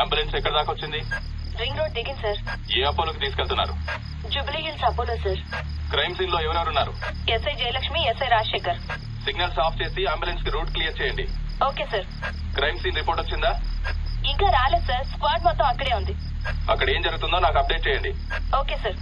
Ambulance ఎక్కడ దాకా వచ్చింది? రింగ్ రోడ్ దిగింది సార్. ఏ అపోలోకి తీసుకెళ్తున్నారు? Jubilee Hills Apollo sir. Crime scene లో ఎవరెవరున్నారు? SI Jayalakshmi, SI Rajasekhar. Signals off చేసి అంబులెన్స్ కి రూట్ క్లియర్ చేయండి. Okay sir. Crime scene report వచ్చిందా? ఇంకా రాలేదు సార్. స్క్వాడ్ మొత్తం అక్కడే ఉంది. అక్కడ ఏం జరుగుతుందో నాకు అప్డేట్ చేయండి. Okay sir.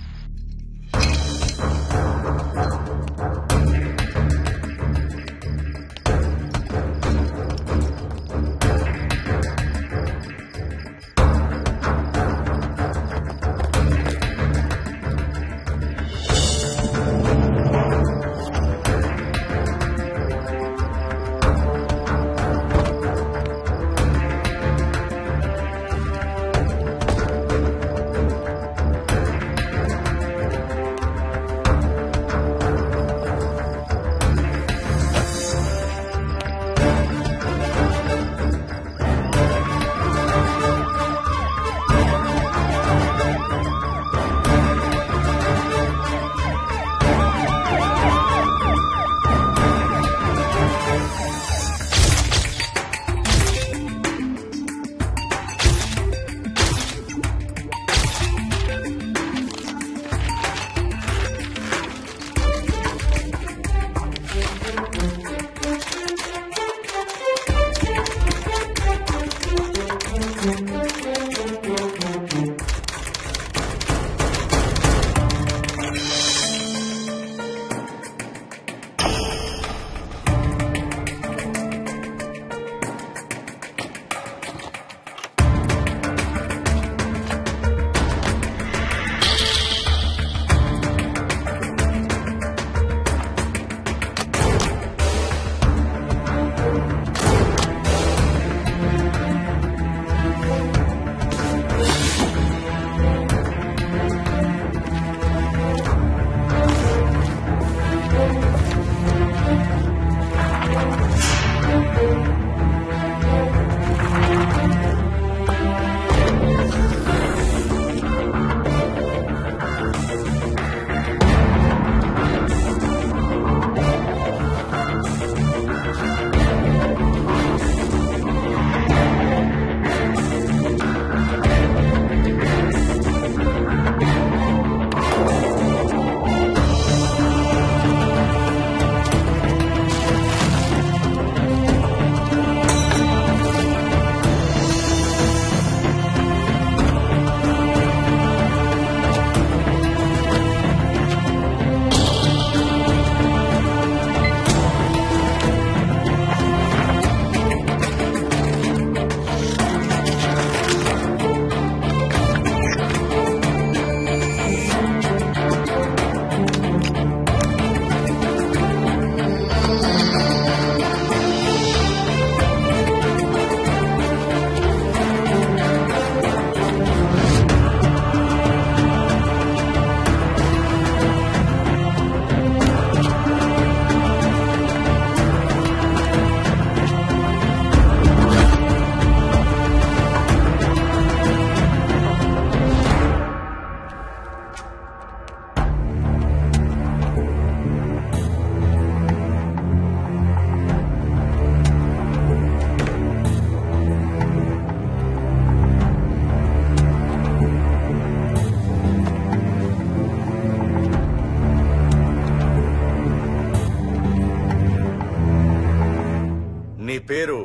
నీ పేరు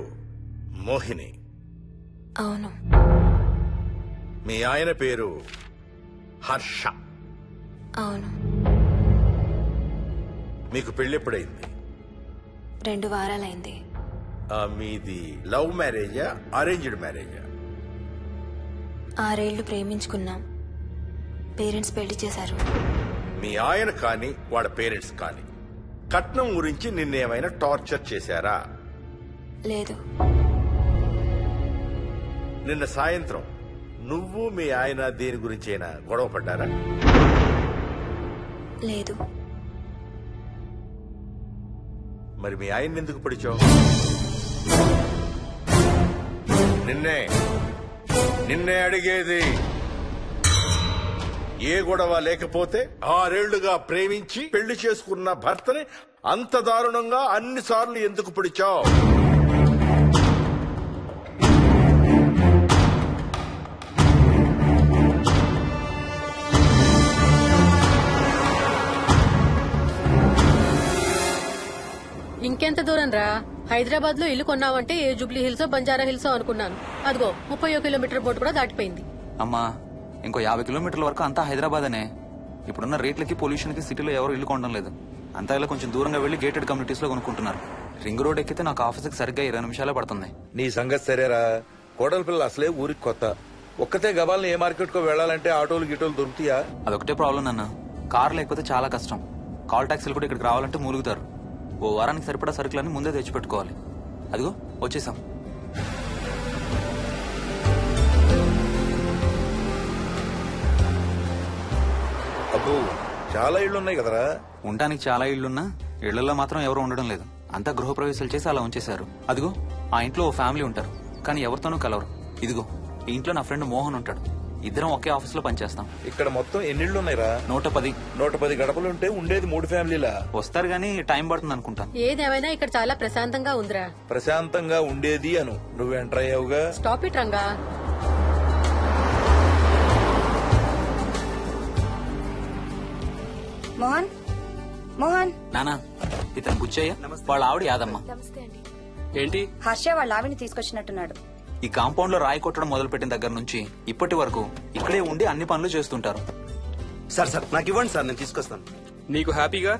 మోహిని? అవును. మీ ఆయన పేరు హర్ష? అవును. మీకు పెళ్ళెప్పుడైంది? 2 వారాలైంది. మీది లవ్ మ్యారేజా అరేంజ్డ్ మ్యారేజా? 6 ఏళ్లు ప్రేమించుకున్నాం. పేరెంట్స్ పెళ్లి చేశారు. మీ ఆయన కానీ వాళ్ళ పేరెంట్స్ కానీ కట్నం గురించి నిన్నేమైనా టార్చర్ చేశారా? లేదు. నిన్న సాయంత్రం నువ్వు మీ ఆయన దేని గురించైనా గొడవ పడ్డారా? లేదు. మరి మీ ఆయన ఎందుకు పిడిచావు? నిన్నే అడిగేది. ఏ గొడవ లేకపోతే 6 ఏళ్లుగా ప్రేమించి పెళ్లి చేసుకున్న భర్తని అంత దారుణంగా అన్నిసార్లు ఎందుకు పిడిచావు? దూరం రా. హైదరాబాద్ లో ఇల్లు కొన్నావంటే ఏ జూబ్లీ హిల్స్ బంజారా హిల్స్ అనుకున్నాను. అదిగో 31 కిలోమీటర్ బోర్డు కూడా దాటిపోయింది. అమ్మా ఇంకో 50 కిలోమీటర్ల వరకు అంతా హైదరాబాద్ అనే. ఇప్పుడున్న రేట్లకి పొల్యూషన్ కి సిటీలో ఎవరు ఇల్లు కొనడం లేదు. అంతా ఇలా కొంచెం దూరంగా వెళ్లి గేటెడ్ కమ్యూనిటీస్ లో కొనుక్కుంటున్నారు. రింగ్ రోడ్ ఎక్కితే నాకు ఆఫీస్కి సరిగ్గా 20 నిమిషాలే పడుతుంది. నీ సంగతి సరేరా, కోడల పిల్ల అసలే ఊరికి కొత్త. ఒక్కతే గబాల్ని ఏ మార్కెట్ కో వెళ్లాలంటే ఆటోలు గిటోలు దొరుకుతాయా? అదొకటే ప్రాబ్లం నాన్న. కార్ లేకపోతే చాలా కష్టం. కాల్ టాక్సీలు కూడా ఇక్కడికి రావాలంటే మూలుగుతారు. ఓ వారానికి సరిపడా సరుకులన్నీ ముందే తెచ్చిపెట్టుకోవాలి. అదిగో వచ్చేసాం. అబ్బో చాలా ఇళ్లు ఉన్నాయి కదరా. ఉండటానికి చాలా ఇళ్లున్నా ఇళ్లలో మాత్రం ఎవరు ఉండడం లేదు. అంతా గృహప్రవేశాలు చేసి అలా ఉంచేశారు. అదిగో ఆ ఇంట్లో ఓ ఫ్యామిలీ ఉంటారు, కానీ ఎవరితోనూ కలవరు. ఇదిగో ఈ ఇంట్లో నా ఫ్రెండ్ మోహన్ ఉంటాడు. ఇద్దరం ఒకే ఆఫీస్ లో పనిచేస్తాం. ఇక్కడ మొత్తం ఎన్ని ఇళ్లు ఉన్నాయిరా? 110. 110 గడపలుంటే ఉండేది 3 ఫ్యామిలీలా. వస్తారు గానీ టైం పడుతుంది అనుకుంటాను. ఏదేమైనా ఇక్కడ చాలా ప్రశాంతంగా ఉందిరా. ప్రశాంతంగా ఉండేది అను, నువ్వు ఎంటర్ అయ్యావుగా. Stop it Ranga. మోహన్ మోహన్ నానా ఇతను బుచ్చయ్య, వాళ్ళ ఆవిడ యాదమ్మ. ఏంటి? హర్ష వాళ్ళ ఆవిని తీసుకొచ్చినట్టున్నాడు. ఈ కాంపౌండ్ లో రాయి కొట్టడం మొదలుపెట్టిన దగ్గర నుంచి ఇప్పటి వరకు ఇక్కడే ఉండి అన్ని పనులు చేస్తుంటారు. సార్ నాకు ఇవ్వండి సార్, నేను తీసుకొస్తాను. నీకు హ్యాపీగా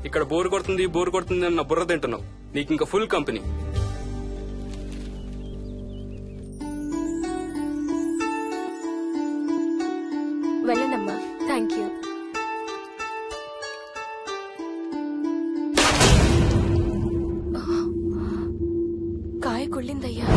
ఇక్కడ బోర్ కొడుతుంది అన్న బుర్ర తింటున్నావు. నీకు ఇంకా ఫుల్ కంపెనీ. వెళ్ళండమ్మా. Thank you. కాయ కుళ్ళిందయ్యా.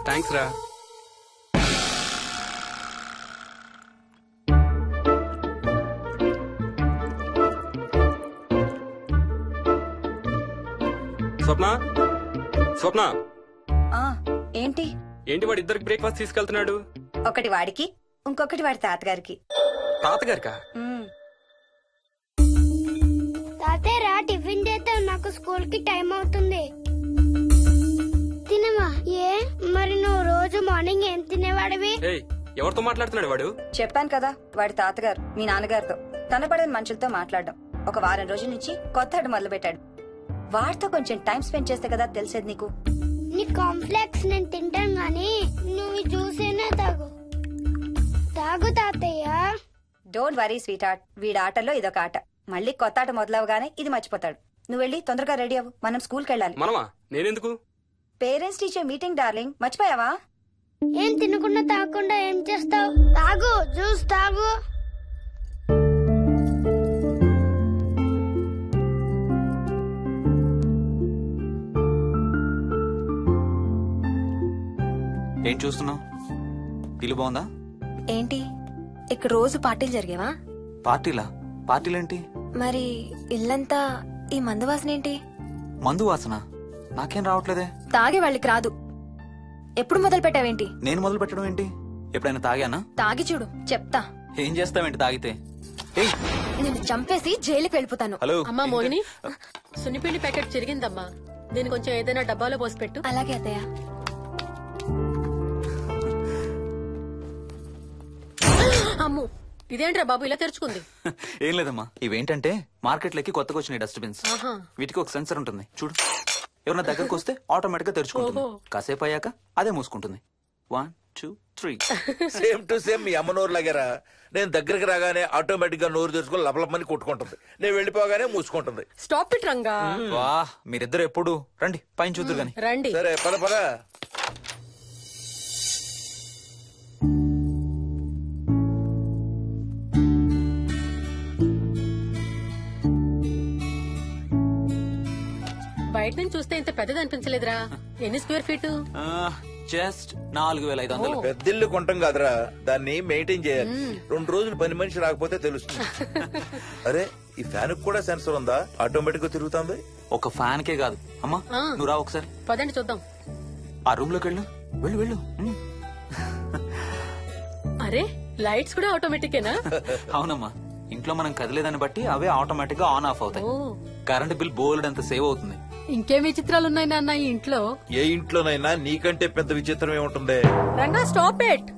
థ్యాంక్స్ రా. స్వప్న ఆ ఏంటి ఏంటి వాడు ఇద్దరికి బ్రేక్ఫాస్ట్ తీసుకెళ్తున్నాడు? ఒకటి వాడికి, ఇంకొకటి వాడి తాతగారికి. తాతగారికా? తాతయ్య టిఫిన్ చేస్తే నాకు స్కూల్ కి టైం అవుతుంది. తినమా? ఏ మరి నువ్వు రోజు మార్నింగ్ ఏం తినేవాడివి? ఎవరితో మాట్లాడుతున్నాడు వాడు? చెప్పాను కదా, వాడి తాతగారు మీ నాన్నగారితో కనపడని మనుషులతో మాట్లాడడం. ఒక వారం రోజుల నుంచి కొత్త ఆట మొదలు పెట్టాడు. వాడితో కొంచెం టైం స్పెండ్ చేస్తే కదా తెలిసేది నీకు. నీ కాంప్లెక్స్ నేను తింటాను గానీ నువ్వు జ్యూసేనే తాగు తాతయ్య. డోంట్ వరీ స్వీట్ హార్ట్, వీడి ఆటల్లో ఇదొక ఆట. మళ్ళీ కొత్త ఆట మొదలవగానే ఇది మర్చిపోతాడు. నువ్వు వెళ్ళి తొందరగా రెడీ అవ్వు, మనం స్కూల్కి వెళ్ళాలి. మనమా? నేనెందుకు? పేరెంట్స్ టీచర్ మీటింగ్ డార్లింగ్, మర్చిపోయావా? ఏం తినకుండా తాగకుండా ఏం చేస్తావు? తాగు, జ్యూస్ తాగు. ఏం చూస్తున్నావు? ఇల్లు బాగుందా? ఏంటి ఇక్కడ రోజు పార్టీలు జరిగేవా? పార్టీలేంటి? మరి ఇల్లంతా ఈ మందు వాసన ఏంటి? మందు వాసన నాకేం రావట్లేదే. తాగే వాళ్ళకి రాదు. ఎప్పుడు మొదలు పెట్టావేంటి? నేను మొదలు పెట్టడం ఏంటి? ఎప్పుడైనా తాగానా? తాగి చూడు, చెప్తా. ఏం చేస్తావేంటి తాగితే? నేను చంపేసి జైలుకి వెళ్ళిపోతాను. హలో అమ్మా మోహిని, సున్నిపిండి ప్యాకెట్ చిరిగిందమ్మా. దీని కొంచెం ఏదైనా డబ్బాలో పోసి పెట్టు. అలాగే అత్తయ్య. అమ్ము, ఇదేంట్రా బాబు ఇలా తెరుచుకుంది? ఏం లేదమ్మా, ఇవేంటంటే మార్కెట్లోకి కొత్తగా వచ్చిన డస్ట్బిన్స్. ఆహా. వీటికి ఒక సెన్సర్ ఉంటుంది చూడు. ఎవరైనా దగ్గరకు వస్తే ఆటోమేటిక్ గా తెరుచుకుంటుంది. కాసేపు అయ్యాక అదే మూసుకుంటుంది. 1 2 3. సేమ్ టు సేమ్ మీ అమ్మ నోరు లాగారా. నేను దగ్గరికి రాగానే ఆటోమేటిక్ గా నోరు తెరుచుకొని లపలపని కొట్టుకుంటుంది. నేను వెళ్ళిపోగానే మూసుకుంటుంది. Stop it Ranga. వా, మీరిద్దరు ఎప్పుడు రండి పైన చూద్దరు గాని. రండి. సరే పద పద. బయట నుంచి చూస్తే ఇంత పెద్దది అనిపించలేదురా. ఎన్ని స్క్వేర్ ఫీట్? జస్ట్ 4500. పెద్దిల్లు కొంటాం కాదురా, దాన్ని మెయింటైన్ చేయాలి. 2 రోజులు పని మనిషి రాకపోతే తెలుస్తుంది. అరే ఈ ఫ్యాన్ కూడా సెన్సర్ ఉందా? ఆటోమేటిక్ గా తిరుగుతుంది. ఒక ఫ్యాన్ కే కాదు. అమ్మా ఆ. నువ్వు రా ఒకసారి. పదండి చూద్దాం. ఆ రూమ్ లోకి వెళ్ళు. వెళ్ళు వెళ్ళు. అరే లైట్స్ కూడా ఆటోమేటికేనా? అవునమ్మా, ఇంట్లో మనం కదిలేదాన్ని బట్టి అవే ఆటోమేటిక్ గా ఆన్ ఆఫ్ అవుతాయి. ఓ కరెంట్ బిల్ బోల్డ్ అంత సేవ్ అవుతుంది. ఇంకేమి చిత్రాలు ఉన్నాయి నాన్న ఈ ఇంట్లో? ఏ ఇంట్లోనైనా నీకంటే పెద్ద విచిత్రం ఏముంటుంది? Ranga stop it.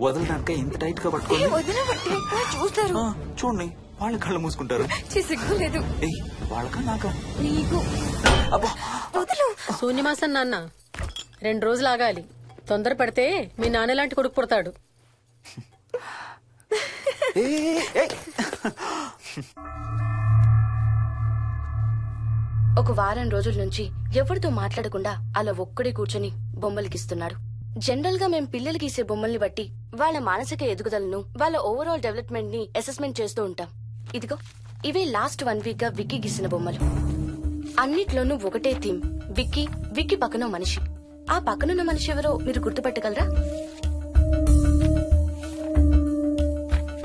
వదలడానిక ఇంత టైట్ గా పట్టుకోండి. చూస్తారు. చూడండి, వాళ్ళ కళ్ళు మూసుకుంటారు. సిగ్గులేదు వాళ్ళకా నాకా? నీకు. అబ్బా శూన్యమాసం నాన్న 2 రోజులు ఆగాలి. తొందర పడితే మీ నాన్న లాంటి కొడుకు పుడతాడు. ఒక వారం రోజుల నుంచి ఎవరితో మాట్లాడకుండా అలా ఒక్కడే కూర్చొని బొమ్మలు గీస్తున్నాడు. జనరల్ గా మేం పిల్లలు గీసే బొమ్మల్ని బట్టి వాళ్ళ మానసిక ఎదుగుదలను, వాళ్ళ ఓవరాల్ డెవలప్మెంట్ ని అసెస్మెంట్ చేస్తూ ఉంటాం. ఇదిగో ఇవే లాస్ట్ 1 వీక్ గా విక్కీ గీసిన బొమ్మలు. అన్నిట్లోనూ ఒకటే థీమ్, విక్కీ, విక్కీ పక్కన మనిషి. ఆ పక్కనున్న మనిషి ఎవరో మీరు గుర్తుపట్టగలరా?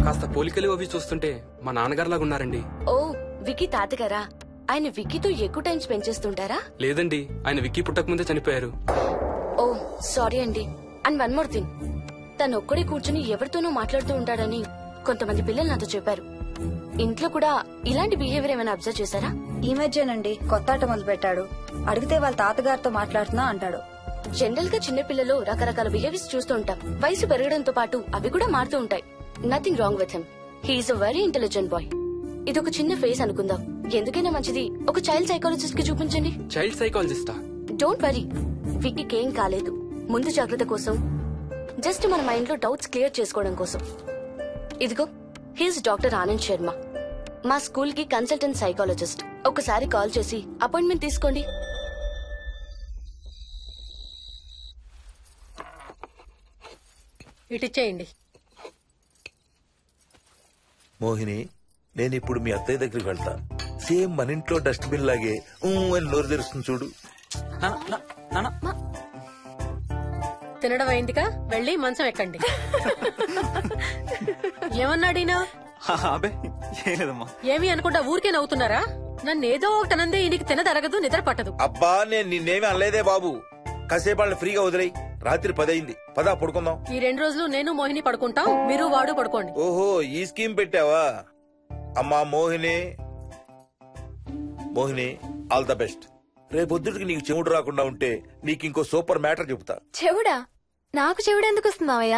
కాస్త పోలికలు అవి చూస్తుంటే మా నాన్నగారులాగా ఉన్నారండి. ఓ విక్కీ తాతగారా? ఆయన విక్కీతో ఎక్కువ టైం స్పెండ్ చేస్తుంటారా? లేదండి, ఆయన విక్కీ పుట్టక ముందే చనిపోయారు. ఓ సారీ అండి. అండ్ 1 మోర్ థింగ్, తను ఒక్కడే కూర్చుని ఎవరితోనూ మాట్లాడుతూ ఉంటాడని కొంతమంది పిల్లలు నాతో చెప్పారు. ఇంట్లో కూడా ఇలాంటి బిహేవియర్ ఏమైనా అబ్జర్వ్ చేశారా? ఈ మధ్యనండి కొత్త ఆట మొదలు పెట్టాడు. అడిగితే వాళ్ళ తాతగారితో మాట్లాడుతున్నా అంటాడు. జనరల్ గా చిన్న పిల్లలు రకరకాల బిహేవియర్స్ చూస్తూ ఉంటాం. వయసు పెరగడంతో పాటు అవి కూడా మారుతూ ఉంటాయి. Nothing wrong with him. He's a very intelligent boy. ఇదొక చిన్న ఫేస్ అనుకుందాం. ఎందుకైనా మంచిది ఒక చైల్డ్ సైకాలజిస్ట్ కి చూపించండి. చైల్డ్ సైకాలజిస్టా? డోంట్ వరీ, విక్కీకి ఏం కాలేదు. ముందు జాగ్రత్త కోసం, జస్ట్ మన మైండ్ లో డౌట్స్ క్లియర్ చేసుకోవడం కోసం. ఇదిగో హీస్ డాక్టర్ ఆనంద్ శర్మ, మా స్కూల్ కి కన్సల్టెంట్ సైకాలజిస్ట్. ఒకసారి కాల్ చేసి అపాయింట్మెంట్ తీసుకోండి. ఇటిచ్చేయండి. మోహిని, నేను ఇప్పుడు మీ అత్తయ్య దగ్గరికి వెళ్తా. సేమ్ మన ఇంట్లో డస్ట్ బిన్ లాగే అని నోరు తెరుస్తుంది చూడు. తినడం అయిందిగా, వెళ్ళి మంచం ఎక్కండి. ఏమన్నాడీనా? అబ్బే ఏం లేదమ్మా. ఏమి అనుకుంటా ఊరికే నవ్వుతున్నారా? నన్ను ఏదో ఒకటి అనందే ఈయనకి తినదరగదు, నిద్ర పట్టదు. అబ్బా నేను నిన్నేమి అనలేదే బాబు. కాసేపు వాళ్ళని ఫ్రీగా వదిలేయి. రాత్రి 10 అయింది, పదా పడుకుందాం. ఈ 2 రోజులు నేను మోహిని పడుకుంటాం, మీరు వాడు పడుకోండి. ఓహో, ఈ స్కీమ్ పెట్టావా? అమ్మా Mohini, Mohini all the best. రేపొద్దుటికి నీకు చెవుడు రాకుండా ఉంటే నీకు ఇంకో సూపర్ మ్యాటర్ చెబుతా. చెవుడా? నాకు చెవుడు ఎందుకు వస్తుంది మావయ్య?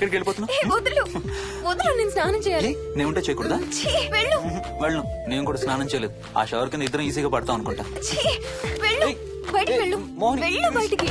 ఎక్కడికి వెళ్ళిపోతున్నావు? వదులు వదులు, నేను స్నానం చేయాలి. నేను ఉంటే చేయకూడదా? వెళ్ళు. వెళ్ళను, నేను కూడా స్నానం చేయలేదు. ఆ షవర్ కింద ఇద్దరం ఈజీగా పడతాం అనుకుంటా. వెళ్ళు, బయటికి వెళ్ళు. మోహిని, వెళ్ళు బయటికి.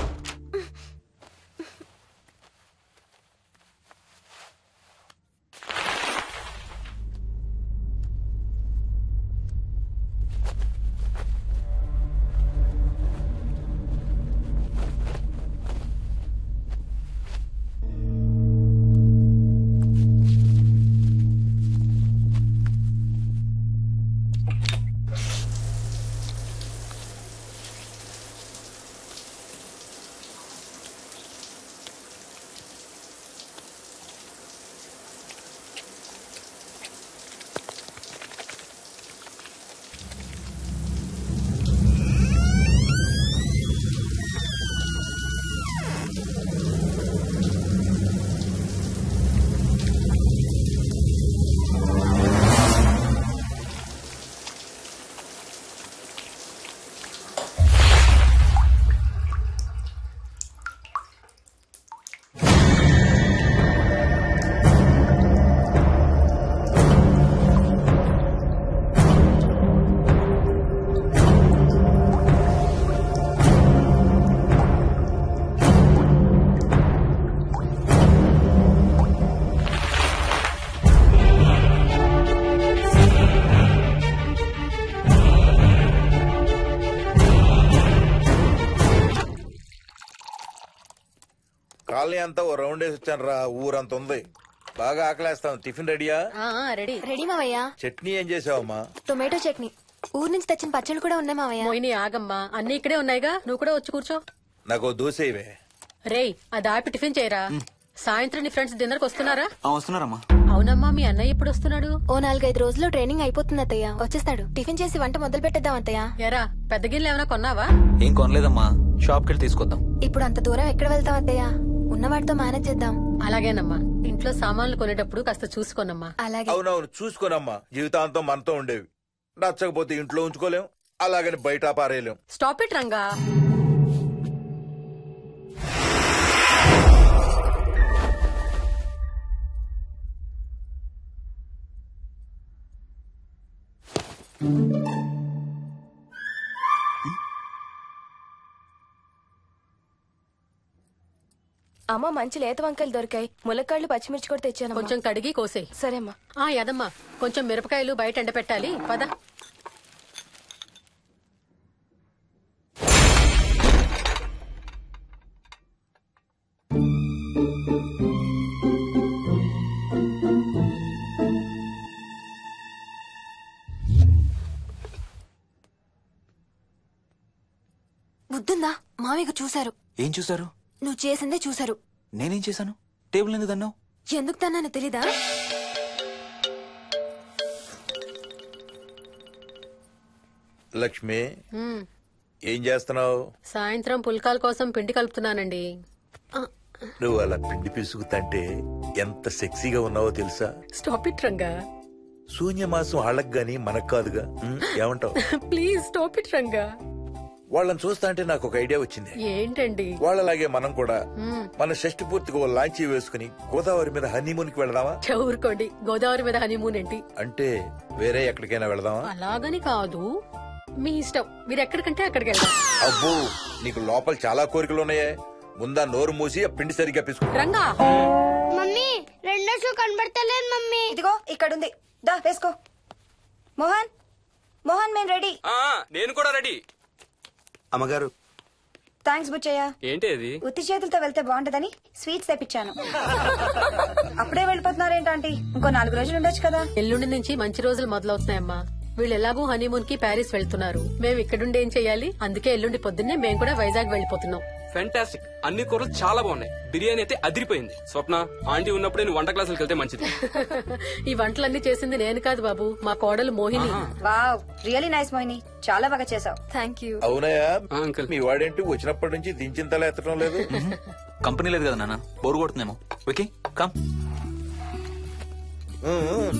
కాలనీ అంతా ఓ రౌండ్ వేసి వచ్చాను రా. ఊరంత ఉంది. బాగా ఆకలేస్తాం. టిఫిన్ రెడీయా? రెడీ. రెడీ మావయ్య. చట్నీ ఏం చేసావమ్మా? టొమాటో చట్నీ. ఊరు నుంచి తెచ్చిన పచ్చళ్ళు కూడా ఉన్నాయి మావయ్య. మోహిని ఆగమ్మా, అన్ని ఇక్కడే ఉన్నాయిగా, నువ్వు కూడా వచ్చి కూర్చో. నాకు దోశ ఇవే. రేయ్, అది ఆపి టిఫిన్ చేయరా. సాయంత్రం నీ ఫ్రెండ్స్ డిన్నర్ కి వస్తున్నారా? వస్తున్నారమ్మా. అవునమ్మా, మీ అన్నయ్య ఎప్పుడు వస్తున్నాడు? ఓ 4-5 రోజుల్లో ట్రైనింగ్ అయిపోతుంది అత్తయ్య, వచ్చేస్తాడు. టిఫిన్ చేసి వంట మొదలు పెట్టేద్దాం అత్తయ్య. ఎరా, పెద్ద గిన్నెలు ఏమైనా కొన్నావా? ఏం కొనలేదమ్మా, షాప్ కెళ్ళి తీసుకొద్దాం. ఇప్పుడు అంత దూరం ఎక్కడ వెళ్తాం అత్తయ్య? ఉన్నవాటితో మేనేజ్ చేద్దాం. అలాగేనమ్మా, ఇంట్లో సామాన్లు కొనేటప్పుడు కాస్త చూసుకోనమ్మా. అలాగే. అవునవును, చూసుకోనమ్మా. జీవితాంతం మనతో ఉండేవి. నచ్చకపోతే ఇంట్లో ఉంచుకోలేం, అలాగని బయట పారేయలేం. Stop it Ranga. అమ్మ, మంచి లేత వంకాయలు దొరికాయి. ములక్కాళ్ళు, పచ్చిమిర్చి కూడా తెచ్చాను. కొంచెం కడిగి కోసే. సరేమ్మా. యదమ్మా, కొంచెం మిరపకాయలు బయట ఎండపెట్టాలి. పద. బుద్ధుందా? మామయ్య చూశారు. ఏం చూసారు? నువ్వు చేసిందే చూశారు. నేనేం చేశాను? టేబుల్ ఎందుకు దన్నావు? ఎందుకు తన్నానో తెలీదా? లక్ష్మి, ఏం చేస్తున్నావు? సాయంత్రం పుల్కాల కోసం పిండి కలుపుతున్నానండి. నువ్వు అలా పిండి పిసుకుతంటే ఎంత సెక్సీగా ఉన్నావో తెలుసా? Stop it Ranga. శూన్యమాసం వాళ్ళకి గాని మనకు కాదుగా. ఏమంటావు? Please stop it Ranga. వాళ్ళని చూస్తా అంటే నాకు ఒక ఐడియా వచ్చింది. ఏంటండి? వాళ్ళలాగే మనం కూడా మన షష్టి పూర్తిగా ఓ లాంచీ వేసుకుని గోదావరి మీద హనీమూన్ కి వెళదామా? ఊరుకోండి, గోదావరి మీద హనీమూన్ ఏంటి? అంటే వేరే ఎక్కడికైనా వెళదామా? అలాగని కాదు, మీ ఇష్టం. మీరు ఎక్కడికంటే అక్కడికి వెళ్దాం. అబ్బో, నీకు లోపల చాలా కోరికలు ఉన్నాయే. ముందా నోరు మూసి ఆ పిండి సరిగ్గా పిసుకు. రంగా. మమ్మీ, రెండో షూ కనబడతలేదు మమ్మీ. ఇదిగో ఇక్కడుంది, దా వేసుకో. మోహన్, మోహన్, మేము రెడీ. నేను కూడా రెడీ. అమ్మగారు. థ్యాంక్స్ బుచ్చయ్య. ఏంటి అది? ఉత్తి చేతులతో వెళ్తే బాగుంటదని స్వీట్స్ తెప్పించాను. అప్పుడే వెళ్ళిపోతున్నారేంటి? ఇంకో 4 రోజులు ఉండొచ్చు కదా. ఎల్లుండి నుంచి మంచి రోజులు మొదలవుతున్నాయమ్మా. వీళ్ళు ఎలాగూ హనీమూన్ కి ప్యారిస్ వెళ్తున్నారు. మేము ఇక్కడుండి ఏం చెయ్యాలి? అందుకే ఎల్లుండి పొద్దున్నే మేము కూడా వైజాగ్ వెళ్ళిపోతున్నాం. ఫెంటాస్టిక్. అన్ని కూరలు చాలా బాగున్నాయి. బిర్యానీ అయితే అదిరిపోయింది. స్వప్న, ఆంటీ ఉన్నప్పుడు నేను వంట క్లాసులకు వెళ్తే మంచిది. ఈ వంటలన్నీ చేసింది నేను కాదు బాబు, మా కోడలు Mohini. Wow, really nice Mohini, చాలా బాగా చేసావు. Thank you. అవునయ్యా, అంకుల్. మీ వాడేంటి వచ్చినప్పటి నుంచి దించింతలా ఎత్తడం లేదు? కంపెనీ లేదు కదా నాన్న, బోరు కొడుతుందేమో. Okay, come.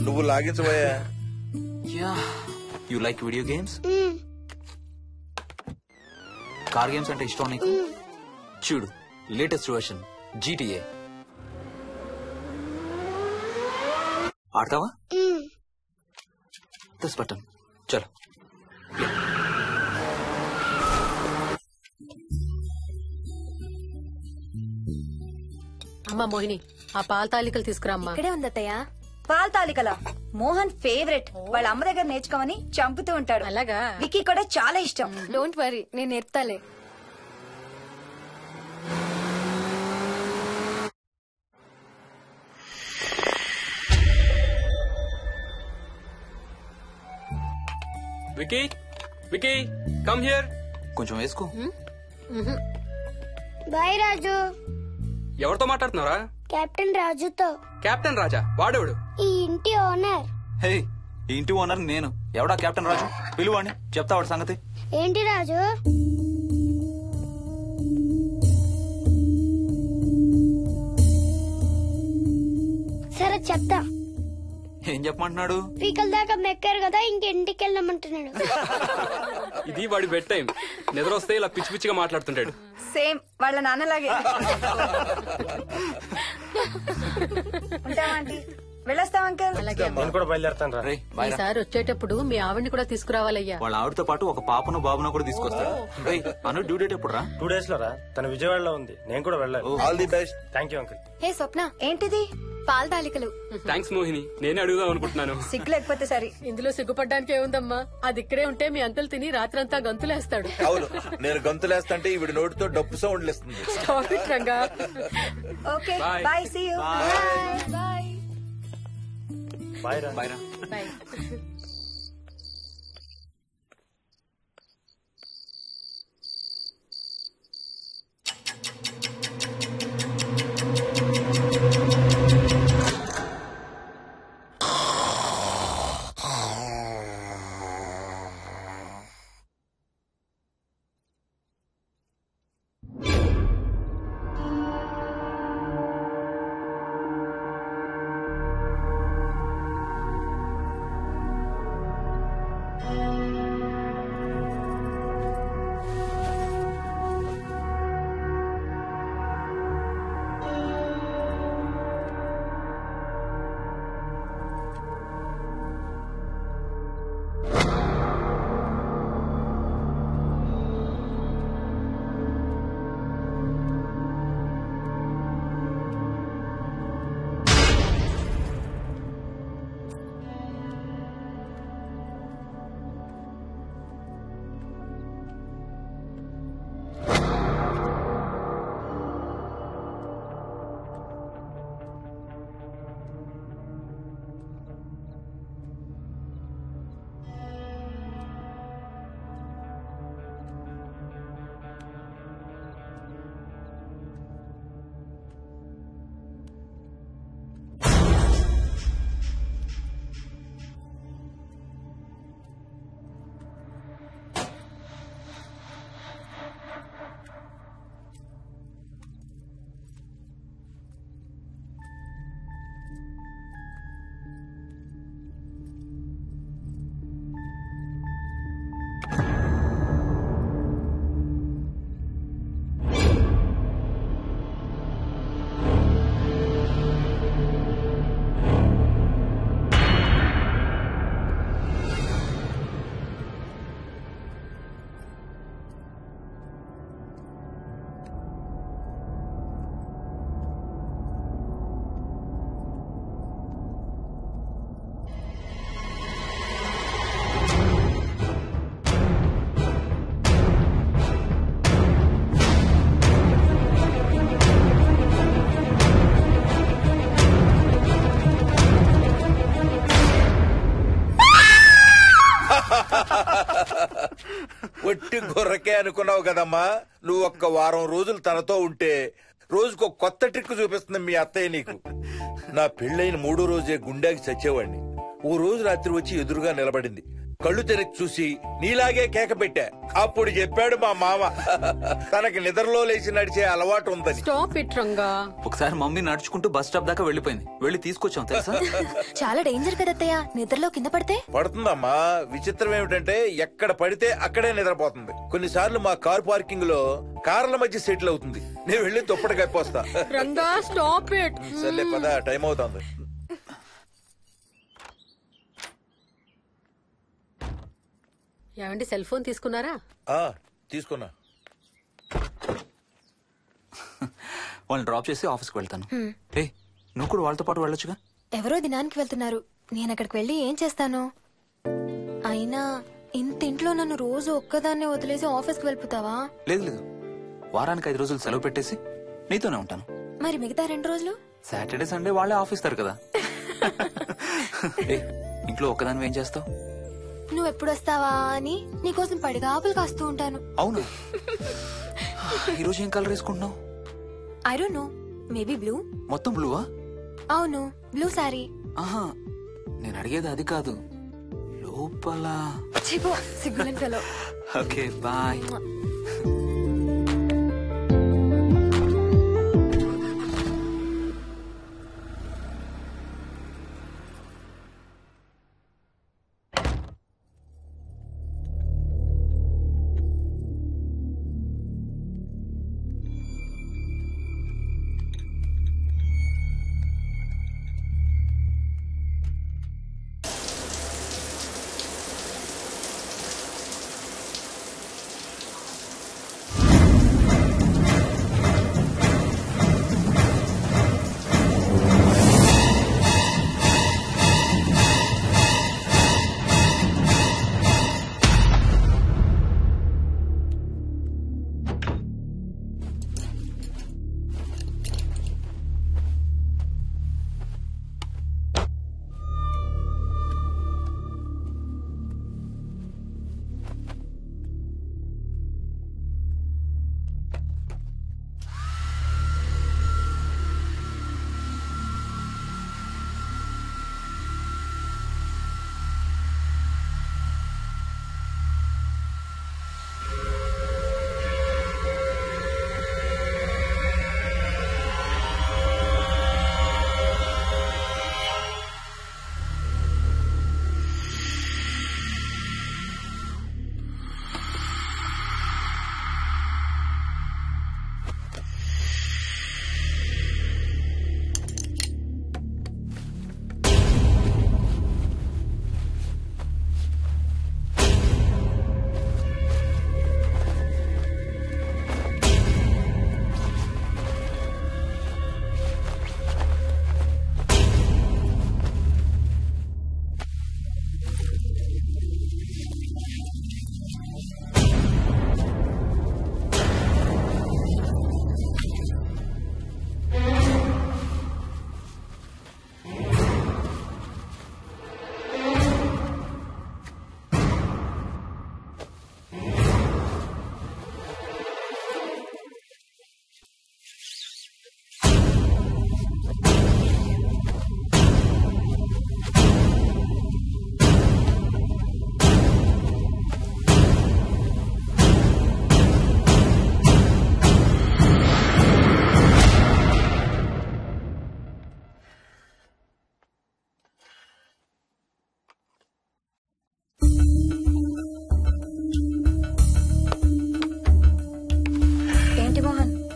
నువ్వు లాగించబోయా? You like video games? Car games అంటే ఇష్టం నీకు? చూడు, లేటెస్ట్ వర్షన్ GTA. ఆడతావా? This button. చలో. అమ్మా మోహిని, ఆ పాల తాలికలు తీసుకురామ్మా. ఇక్కడే ఉంది అత్తయ్య. పాల తాలికల మోహన్ ఫేవరెట్. వాళ్ళ అమ్మ దగ్గర నేర్చుకోమని చంపుతూ ఉంటాడు. అలాగా? వికీ కూడా చాలా ఇష్టం. డోంట్ వరీ, నేను నేర్పుతాలే. Vicky, Vicky, come here. కొంచెం వేసుకో. బాయ్ రాజు. ఎవరితో మాట్లాడుతున్నారా? కెప్టెన్ రాజుతో. కెప్టెన్ రాజా? వాడేవాడు? ఈ ఇంటి ఓనర్. హే, ఈ ఇంటి ఓనర్ నేను. ఎవడా కెప్టెన్ రాజు? పిలువాడిని, చెప్తా వాడి సంగతి. ఏంటి రాజు? సరే చెప్తా. ఏం చెప్పమంటున్నాడు? పీకల దాకా మెక్కారు కదా, ఇంటికి వెళ్ళమంటున్నాడు. ఇది వాడి బెడ్ టైం. నిద్ర వస్తే ఇలా పిచ్చి పిచ్చిగా మాట్లాడుతుంటాడు. సేమ్ వాళ్ళ నాన్నలాగే. ఉంటావా ఆంటీ? వెళ్ళొస్తాం అంకల్. అలాగే అమ్మా. నేను కూడా బయలుదేరుతాను రా. రే, బాయ్ రా. ఈసారి వచ్చేటప్పుడు మీ ఆవిడ్ని కూడా తీసుకురావాలయ్యా. వాళ్ళ ఆవిడతో పాటు ఒక పాపను బాబును కూడా తీసుకొస్తాడు. రే, అను డ్యూ డేట్ ఎప్పుడు రా? 2 days లో రా. తన విజయవాడలో ఉంది, నేను కూడా వెళ్ళాలి. All the best. Thank you uncle. Hey Swapna, ఏంటిది? పాల తాలికలు. థ్యాంక్స్ మోహిని, నేనే అడుగుదాం అనుకుంటున్నాను. సిగ్గు లేకపోతే సరే. ఇందులో సిగ్గుపడ్డానికి ఏముందమ్మా? అది ఇక్కడే ఉంటే మీ అంకుల్ తిని రాత్రంతా గంతులేస్తాడు. అవును, నేను గంతులేస్తంటే ఈవిడ నోటితో డప్పు సౌండ్లు ఇస్తుంది. Stop it, Ranga. Okay Bye. Bye, see you. Bye. Bye రా. బాయ్ రా. Bye. ఒట్టి గొర్రకే అనుకున్నావు కదమ్మా. నువ్వు ఒక్క వారం రోజులు తనతో ఉంటే రోజుకు కొత్త ట్రిక్ చూపిస్తుంది మీ అత్తయ్య నీకు. నా పెళ్ళైన 3వ రోజే గుండెకి చచ్చేవాడిని. ఓ రోజు రాత్రి వచ్చి ఎదురుగా నిలబడింది. కళ్ళు తెరిచి చూసి నీలాగే కేక పెట్టా. అప్పుడు చెప్పాడు మా మామ తనకి నిద్రలో లేచి నడిచే అలవాటు ఉందని. Stop it, Ranga. ఒకసారి మమ్మీ నడుచుకుంటూ బస్ స్టాప్ దాకా వెళ్ళిపోయింది. వెళ్ళి తీసుకొచ్చాం తెలుసా. చాలా డేంజర్ కదా అత్తయ్య, నిద్రలో కింద పడితే. పడుతుందమ్మా. విచిత్రం ఏమిటంటే ఎక్కడ పడితే అక్కడే నిద్రపోతుంది. కొన్నిసార్లు మా కార్ పార్కింగ్ లో కార్ల మధ్య సెటిల్ అవుతుంది. నేను వెళ్ళి దుప్పటి కప్పొస్తా. Ranga, stop it. సర్లే పద, టైం అవుతుంది. ఏమండి సెల్ ఫోన్ తీసుకున్నారా? తీసుకున్నా. వాళ్ళని డ్రాప్ చేసి ఆఫీస్కి వెళ్తాను. ఏ నువ్వు కూడా వాళ్ళతో పాటు వెళ్ళొచ్చుగా. ఎవరో దినానికి వెళ్తున్నారు, నేను అక్కడికి వెళ్ళి ఏం చేస్తాను? అయినా ఇంత ఇంట్లో నన్ను రోజు ఒక్కదాన్నే వదిలేసి ఆఫీస్కి వెళ్ళిపోతావా? లేదు లేదు, వారానికి 5 రోజులు సెలవు పెట్టేసి నీతోనే ఉంటాను. మరి మిగతా 2 రోజులు? సాటర్డే సండే వాళ్ళే ఆఫీస్ తారు కదా. ఏ ఇంట్లో ఒక్కదాని ఏం చేస్తావు? నువ్వు ఎప్పుడు వస్తావా అని నీకోసం పడిగాపులు కాస్తూ ఉంటాను. అవును. ఈరోజు ఏం కలర్ వేసుకుంటున్నావు? I don't know, maybe blue. మొత్తం బ్లూవా? అవును, బ్లూ సారీ. ఆహా, నేను అడిగేది అది కాదు, లోపల. సిగ్గులేని ఫెలో. Okay bye.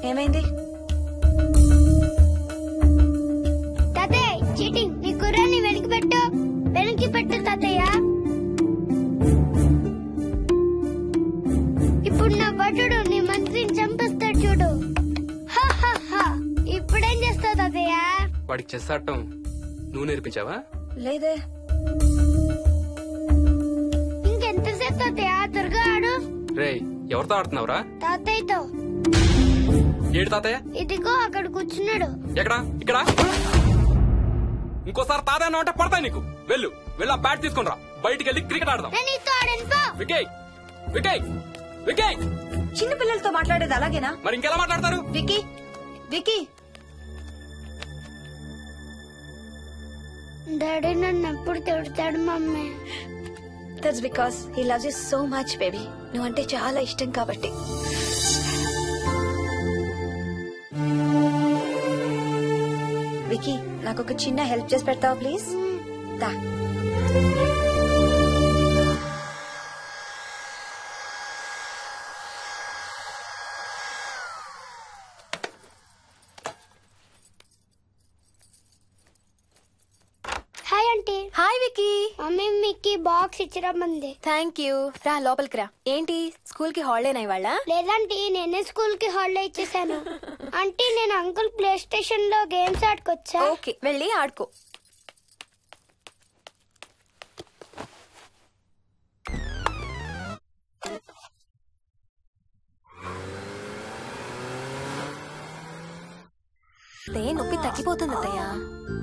ఏమైంది? తాతయ్య చీటింగ్, నీ కుర్రాన్ని వెనక్కి పెట్టు, వెనక్కి పెట్టు తాతయ్య. ఇప్పుడు నా భటుడు నీ మంత్రిని చంపేస్తాడు చూడు. ఇప్పుడేం చేస్తావు తాతయ్య? వాడికి చెస్ ఆడటం నువ్వు నేర్పించావా? లేదే. ఇంకెంతసేపు తాతయ్య? త్వరగా ఆడు. రేయ్, ఎవరితో ఆడుతున్నావురా? తాతయ్యతో. ఏడు తాతయ్య? ఇదిగో అక్కడ కూర్చున్నాడు. ఎక్కడా? ఇక్కడ. ఇంకోసారి తాతయ్య అన్నావు అంటే పడతాయి నీకు. వెళ్ళు, వెళ్ళి ఆ బ్యాట్ తీసుకుని రా, బయటికి వెళ్ళి క్రికెట్ ఆడదాం. వికయ్, వికయ్, వికయ్. చిన్న పిల్లలతో మాట్లాడేది అలాగేనా? మరి ఇంకెలా మాట్లాడతారు? Wiki, wiki. డాడీ నన్ను ఎప్పుడు తిడతాడు mummy? That's because he loves you so much baby. నువ్వంటే చాలా ఇష్టం కాబట్టి. వికీ, నాకు ఒక చిన్న హెల్ప్ చేసి పెడతావా ప్లీజ్? దా. Hi aunty. Hi Vicky. Mummy మీకు బాక్స్ ఇచ్చిరమ్మంది. Thank you. రా లోపలికి రా. ఏంటి స్కూల్ కి హాలిడేనా ఇవాళ? లేదంటే నేనే స్కూల్ కి హాలిడే ఇచ్చేసాను. అంటే నేను అంకుల్ ప్లే స్టేషన్ లో గేమ్స్ ఆడుకోవచ్చా? ఓకే, వెళ్ళి ఆడుకో. నొప్పి తగ్గిపోతుంది అత్తయ్య.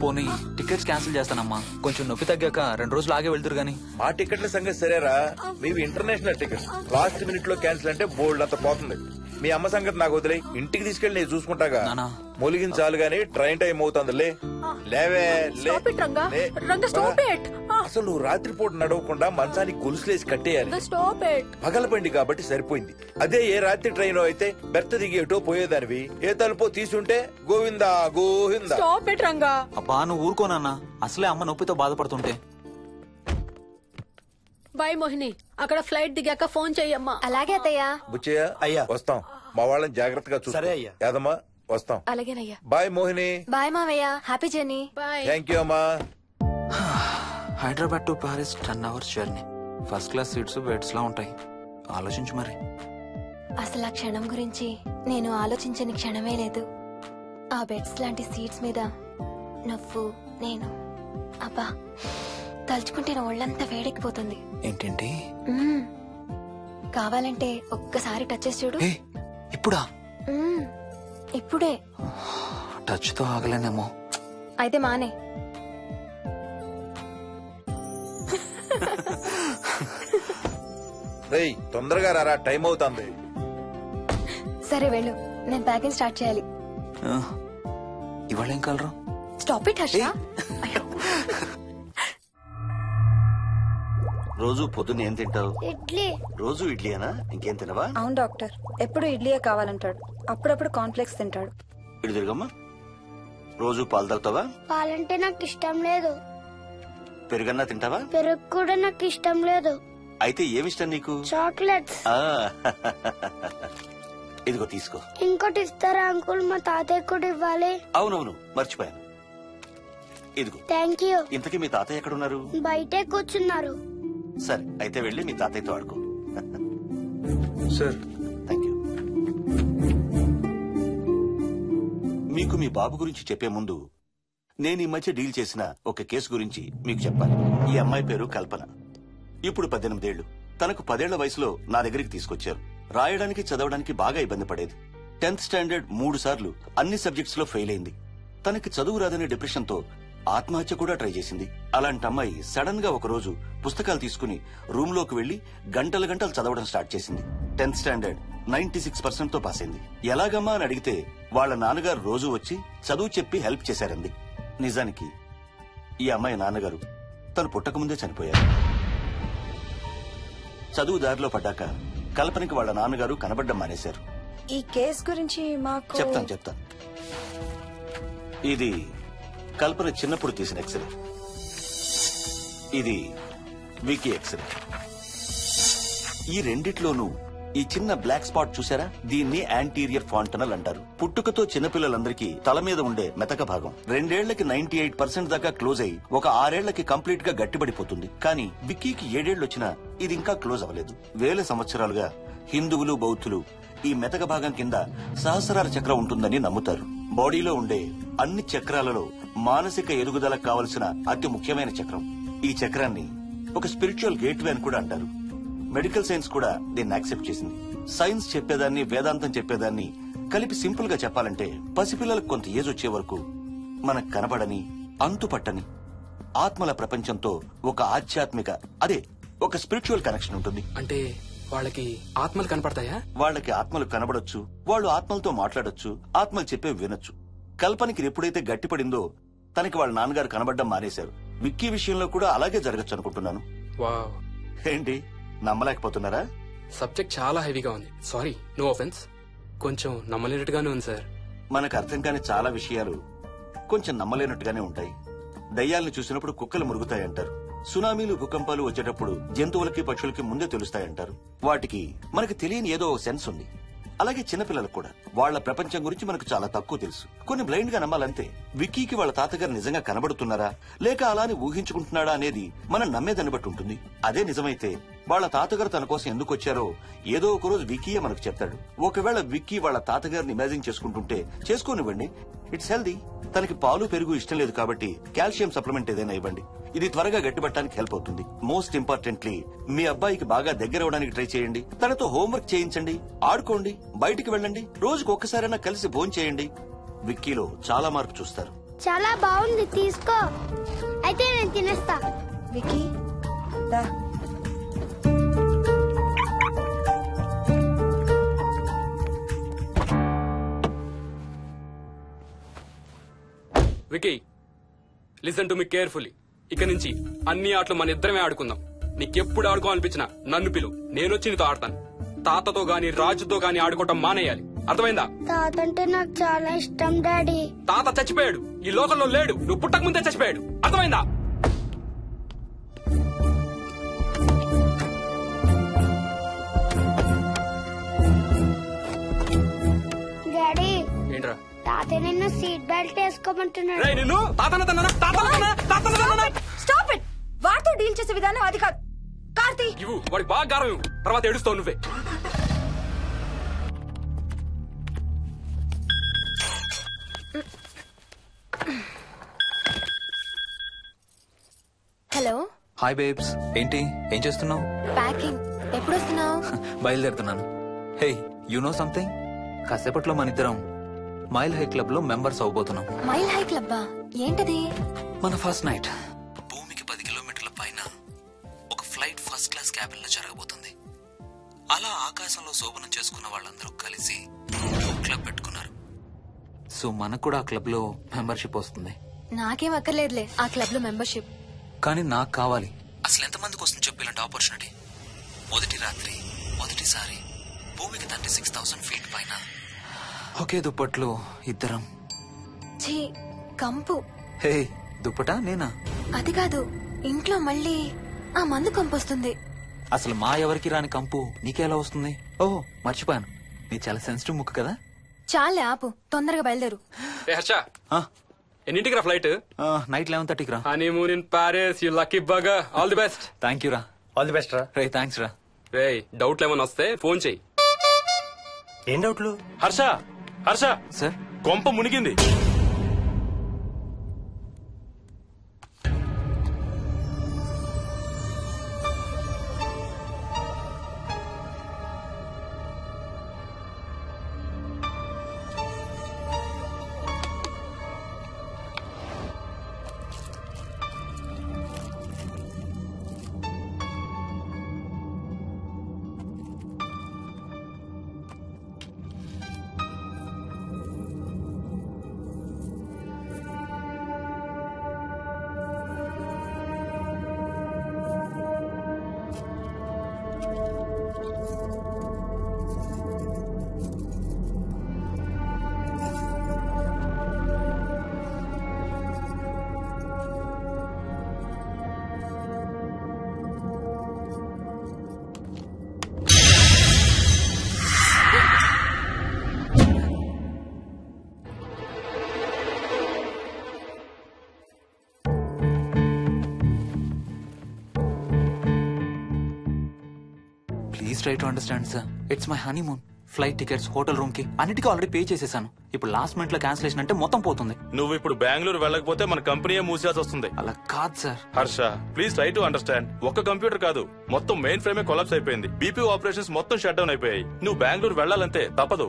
పోనీ టికెట్స్ క్యాన్సిల్ చేస్తానమ్మా. కొంచెం నొప్పి తగ్గాక 2 రోజులు ఆగే వెళ్తురు గానీ. మా టికెట్ల సంగతి సరేరా, మీవి ఇంటర్నేషనల్ టికెట్స్. లాస్ట్ మినిట్ లో క్యాన్సిల్ అంటే బోల్డ్ అంత పోతుంది. మీ అమ్మ సంగతి నాకు వదిలే, ఇంటికి తీసుకెళ్లి నేను చూసుకుంటాగా. మొలిగించాలు గాని ట్రైన్ టైం అవుతుంది. లేవే లే. అసలు నువ్వు రాత్రిపూట నడవకుండా మంచానికి గొలుసులేసి కట్టేయాలి. పగలబండి కాబట్టి సరిపోయింది. అదే ఏ రాత్రి ట్రైన్ అయితే బెర్త దిగి ఎటో పోయేదానివి. ఏ తలుపో తీసుంటే గోవిందా గోవిందా. అబ్బా నువ్వు ఊరుకోనన్నా, అసలే అమ్మ నొప్పితో బాధపడుతుంటే. బాయ్ మోహిని, అక్కడ ఫ్లైట్ దిగాక ఫోన్ చెయ్యమ్మా. అలాగే అత్తయ్య. బుచ్చయ్య అయ్యా వస్తాం. మా వాళ్ళని జాగ్రత్తగా చూసుకో. సరే అయ్యా. యాదమ్మా వస్తాం. అలాగేనయ్యా. బాయ్ మోహిని. బాయ్ మావయ్య. Happy journey. Bye. Thank you అమ్మా. Hyderabad to Paris 10 hours journey. First class seats beds లా ఉంటాయి. ఆలోచించు మరి. అసలు ఆ క్షణం గురించి నేను ఆలోచించని క్షణమే లేదు. ఆ బెడ్స్ లాంటి సీట్స్ మీద నువ్వు నేను, అబ్బా తలుచుకుంటే నా ఒళ్ళంతా వేడెక్కిపోతుంది. ఏంటంటే కావాలంటే ఒక్కసారి టచ్ చేసి చూడు. ఇప్పుడా? ఇప్పుడే. టచ్ తో ఆగలేనేమో. అయితే మానే. రేయ్ తొందరగా రారా, టైం అవుతుంది. సరే వెళ్ళు, నేను ప్యాకింగ్ స్టార్ట్ చేయాలి. ఇవాళ ఏం కలరు? Stop it Harsha. రోజు పొద్దున్న ఏం తింటావు? ఇడ్లీ. రోజు ఇడ్లీనా? ఇంకేం తినవా? అవును డాక్టర్, ఎప్పుడు ఇడ్లీయే కావాలంటాడు. అప్పుడప్పుడు కాన్ఫ్లెక్స్ తింటాడు. ఇటు తిరగమ్మా. రోజు పాలు తాగుతావా? పాలంటే నాకు ఇష్టం లేదు. పెరుగన్నా తింటావా? పెరుగు కూడా నాకు ఇష్టం లేదు. అయితే ఏమిష్టం నీకు? చాక్లెట్స్. ఇదిగో తీసుకో. ఇంకోటి ఇస్తారా అంకుల్? మా తాతయ్య కూడా ఇవ్వాలి. అవునవును మర్చిపోయాను. ఇదిగో. Thank you. ఇంతకీ మీ తాతయ్య ఎక్కడున్నారు? బయటే కూర్చున్నారు. సరే అయితే వెళ్ళి మీ తాతయ్యతో ఆడుకో. Sir thank you. మీకు మీ బాబు గురించి చెప్పే ముందు నేను ఈ మధ్య డీల్ చేసిన ఒక కేసు గురించి మీకు చెప్పాలి. ఈ అమ్మాయి పేరు కల్పన. ఇప్పుడు 18 ఏళ్లు. తనకు 10 ఏళ్ల వయసులో నా దగ్గరికి తీసుకొచ్చారు. రాయడానికి చదవడానికి బాగా ఇబ్బంది పడేది. 10th స్టాండర్డ్ 3 సార్లు అన్ని సబ్జెక్ట్స్ లో ఫెయిల్ అయింది. తనకి చదువు రాదనే డిప్రెషన్ తో ఆత్మహత్య కూడా ట్రై చేసింది. అలాంటి అమ్మాయి సడన్ గా ఒక రోజు పుస్తకాలు తీసుకుని రూమ్ లోకి వెళ్లి గంటలు గంటలు చదవడం స్టార్ట్ చేసింది. 10th స్టాండర్డ్ 96% తో పాస్ అయింది. ఎలాగమ్మా అని అడిగితే వాళ్ళ నాన్నగారు రోజు వచ్చి చదువు చెప్పి హెల్ప్ చేశారంది. నిజానికి ఈ అమ్మాయి నాన్నగారు తను పుట్టకముందే చనిపోయారు. చదువు దారిలో పడ్డాక కల్పనకి వాళ్ళ నాన్నగారు కనబడ్డం మానేశారు. ఈ కేసు గురించి మాకు చెప్తాను. ఇది కల్పన చిన్నప్పుడు తీసిన ఎక్స్రే. ఇది వికీ ఎక్స్రే. ఈ రెండిట్లోనూ ఈ చిన్న బ్లాక్ స్పాట్ చూసారా? దీన్ని యాంటీరియర్ ఫాంటనల్ అంటారు. పుట్టుకతో చిన్నపిల్లలందరికీ తల మీద ఉండే మెతక భాగం 2 ఏళ్లకి 98% దాకా క్లోజ్ అయ్యి ఒక 6 ఏళ్లకి కంప్లీట్ గా గట్టిపడిపోతుంది. కానీ విక్కీకి 7 ఏళ్లు వచ్చినా ఇది ఇంకా క్లోజ్ అవ్వలేదు. వేల సంవత్సరాలుగా హిందువులు బౌద్ధులు ఈ మెతక భాగం కింద సహస్రార చక్రం ఉంటుందని నమ్ముతారు. బాడీలో ఉండే అన్ని చక్రాలలో మానసిక ఎదుగుదలకు కావలసిన అతి ముఖ్యమైన చక్రం. ఈ చక్రాన్ని ఒక స్పిరిచువల్ గేట్వే అని కూడా అంటారు. మెడికల్ సైన్స్ కూడా దీన్ని యాక్సెప్ట్ చేసింది. సైన్స్ చెప్పేదాన్ని వేదాంతం చెప్పేదాన్ని కలిపి సింపుల్ గా చెప్పాలంటే పసిపిల్లలకు కొంత ఏజ్ వచ్చే వరకు మనకు కనబడని అంతుపట్టని ఆత్మల ప్రపంచంతో ఒక ఆధ్యాత్మిక ఒక స్పిరిచువల్ కనెక్షన్ ఉంటుంది. అంటే వాళ్ళకి ఆత్మలు కనపడతాయా? వాళ్ళకి ఆత్మలు కనబడొచ్చు, వాళ్ళు ఆత్మలతో మాట్లాడొచ్చు, ఆత్మలు చెప్పే వినొచ్చు. కల్పనకి ఎప్పుడైతే గట్టిపడిందో తనకి వాళ్ళ నాన్నగారు కనబడ్డం మానేశారు. విక్కీ విషయంలో కూడా అలాగే జరగచ్చు అనుకుంటున్నాను. వావ్, ఏంటి నమ్మలేకపోతున్నారా? సబ్జెక్ట్ చాలా హెవీగా ఉంది. Sorry, no offence. కొంచెం నమ్మలేనట్టుగానే ఉంది సార్. మనకు అర్థం కాని చాలా విషయాలు కొంచెం నమ్మలేనట్టుగానే ఉంటాయి. దయ్యాలను చూసినప్పుడు కుక్కలు మురుగుతాయంటారు. సునామీలు భూకంపాలు వచ్చేటప్పుడు జంతువులకి పక్షులకి ముందే తెలుస్తాయంటారు. వాటికి మనకి తెలియని ఏదో సెన్స్ ఉంది. అలాగే చిన్నపిల్లలకు కూడా వాళ్ళ ప్రపంచం గురించి మనకు చాలా తక్కువ తెలుసు. కొన్ని బ్లైండ్ గా నమ్మాలంతే. విక్కీకి వాళ్ళ తాతగారు నిజంగా కనబడుతున్నారా లేక అలానే ఊహించుకుంటున్నాడా అనేది మనం నమ్మేదాన్ని బట్టి ఉంటుంది. అదే నిజమైతే వాళ్ళ తాతగారు తన కోసం ఎందుకు వచ్చారో ఏదో ఒక రోజు విక్కీయే మనకు చెప్తాడు. ఒకవేళ విక్కీ వాళ్ళ తాతగారిని ఇమాజిన్ చేసుకుంటుంటే చేసుకోనివ్వండి, ఇట్స్ హెల్దీ. తనకి పాలు పెరుగు ఇష్టం లేదు కాబట్టి కాల్షియం సప్లిమెంట్ ఏదైనా ఇవ్వండి. ఇది త్వరగా గట్టిపట్టడానికి హెల్ప్ అవుతుంది. మోస్ట్ ఇంపార్టెంట్లీ మీ అబ్బాయికి బాగా దగ్గర అవడానికి ట్రై చేయండి. తనతో హోంవర్క్ చేయించండి, ఆడుకోండి, బయటికి వెళ్ళండి, రోజుకు ఒక్కసారైనా కలిసి భోజనం చేయండి. విక్కీలో చాలా మార్పు చూస్తారు. చాలా బాగుంది, తీసుకో. అయితే నేను తినేస్తా. విక్కీ దా. Vicky, listen to me carefully. ఇక నుంచి అన్ని ఆటలు మన ఇద్దరమే ఆడుకుందాం. నీకెప్పుడు ఆడుకోవాలనిపించినా నన్ను పిలు, నేనొచ్చి నీతో ఆడతాను. తాతతో గాని రాజుతో గాని ఆడుకోవటం మానేయాలి, అర్థమైందా? తాత అంటే నాకు చాలా ఇష్టం డాడీ. తాత చచ్చిపోయాడు, ఈ లోకంలో లేడు. నువ్వు పుట్టక ముందే చచ్చిపోయాడు, అర్థమైందా? డాడీ, ఏంట్రా? తాత నిన్ను సీట్ బెల్ట్ వేసుకోమంటున్నాడు. నిన్ను స్టాప్ ఇట్. వాడితో డీల్ చేసే విధానం అది కాదు. కార్తీ, ఇవ్వు, వాడికి బాగా గారం ఇవ్వు, తర్వాత ఏడుస్తావు నువ్వే. హలో. హాయ్ బేబ్స్, ఏంటి ఏం చేస్తున్నావు? ప్యాకింగ్. ఎప్పుడు వస్తున్నావు? బయలుదేరుతున్నాను. Hey, you know something? కాసేపట్లో మన ఇద్దరం మైల్ హై క్లబ్ లో మెంబర్స్ అవబోతున్నాం. మైల్ హై క్లబ్బా? ఏంటది? మన ఫస్ట్ నైట్ భూమికి 10 కిలోమీటర్ల పైన ఒక ఫ్లైట్ ఫస్ట్ క్లాస్ క్యాబిన్ లో జరగబోతుంది. అలా ఆకాశంలో శోభనం చేసుకున్న వాళ్ళందరూ కలిసి క్లబ్ పెట్టుకున్నారు. సో మనకు కూడా ఆ క్లబ్ లో మెంబర్షిప్ వస్తుంది. నాకేం అక్కర్లేదులే ఆ క్లబ్ లో మెంబర్షిప్. కానీ నాకు కావాలి. అసలు ఎంతమందికి వస్తుంది చెప్పు ఇలాంటి ఆపర్చునిటీ? మొదటి రాత్రి, మొదటిసారి భూమికి 36,000 ఫీట్ పైన ఒకే దుప్పట్లో ఇద్దరం. ఛీ, కంపు. హే, దుప్పటా నేనా? అది కాదు, ఇంట్లో మళ్ళీ ఆ మందు కంపు వస్తుంది. అసలు మా ఎవరికి రాని కంపు నీకెలా వస్తుంది? ఓహో, మర్చిపోయాను, నీ చాలా సెన్సిటివ్ ముక్కు కదా. చాలే ఆపు, తొందరగా బయలుదేరు. హర్ష, ఎన్నింటికి రా ఫ్లైట్? నైట్ 11:30కి రా. Honeymoon in Paris, you lucky బగా. All the best. Thank you రా. ఆల్ ది బెస్ట్ రా. రే, థ్యాంక్స్ రా. రే, డౌట్లు ఏమైనా వస్తే ఫోన్ చెయ్యి. ఏం డౌట్లు? హర్ష, హర్ష సార్, కొంప మునిగింది. Try to understand sir. It's my honeymoon. Flight tickets, hotel room కి అన్నిటికీ ఆల్రెడీ పే చేసేసాను. ఇప్పుడు లాస్ట్ మినిట్ లో క్యాన్సిలేషన్ అంటే మొత్తం పోతుంది. నువ్వు ఇప్పుడు బెంగళూరు వెళ్ళకపోతే మన కంపెనీయే మూసేయాల్సి వస్తుంది. అలా కాదు sir. Harsha, please try to understand. ఒక్క కంప్యూటర్ కాదు, మొత్తం మెయిన్ ఫ్రేమే కొలాప్స్ అయిపోయింది. బీపీ ఆపరేషన్స్ మొత్తం షట్ డౌన్ అయిపోయాయి. నువ్వు బెంగళూరు వెళ్ళాలంటే తప్పదు.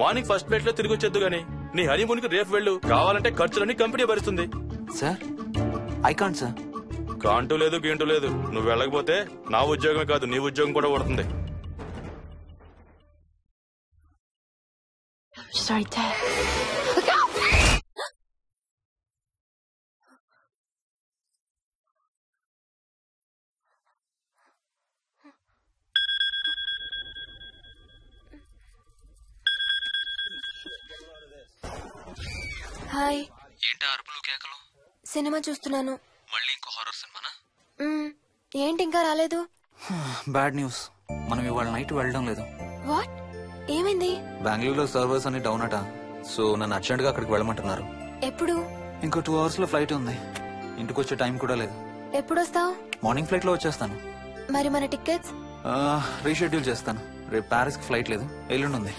మార్నింగ్ ఫస్ట్ ఫ్లైట్ లో తిరిగి వచ్చేద్దు గానీ నీ హనీమూన్ కి రేపు వెళ్ళు. కావాలంటే ఖర్చులన్నీ కంపెనీ భరిస్తుంది. Sir, I can't sir. కాంటూ లేదు, గీంటూ లేదు. నువ్వు వెళ్ళకపోతే నా ఉద్యోగమే కాదు, నీ ఉద్యోగం కూడా పడుతుంది. Sorry, Dad. హాయ్. ఏంటి అరుపులు కేకలు? సినిమా చూస్తున్నాను. మళ్ళీ ఇంకో హారర్ సినిమానా? ఏంటి ఇంకా రాలేదు? బ్యాడ్ న్యూస్, మనం ఇవాళ నైట్ వెళ్ళడం లేదు. వాట్? ఏమైంది? బెంగళూరులో సర్వర్స్ అన్ని డౌన్ అట. సో నన్ను అర్జెంట్ గా అక్కడికి వెళ్ళమంటున్నారు. ఎప్పుడు? ఇంకో 2 hours లో ఫ్లైట్ ఉంది. ఇంటికి వచ్చే టైం కూడా లేదు. ఎప్పుడు వస్తావు? మార్నింగ్ ఫ్లైట్ లో వచ్చేస్తాను. మరి మన టికెట్స్? రీషెడ్యూల్ చేస్తాను. రేపు ప్యారిస్ కి ఫ్లైట్ లేదు, ఎల్లుండి ఉంది.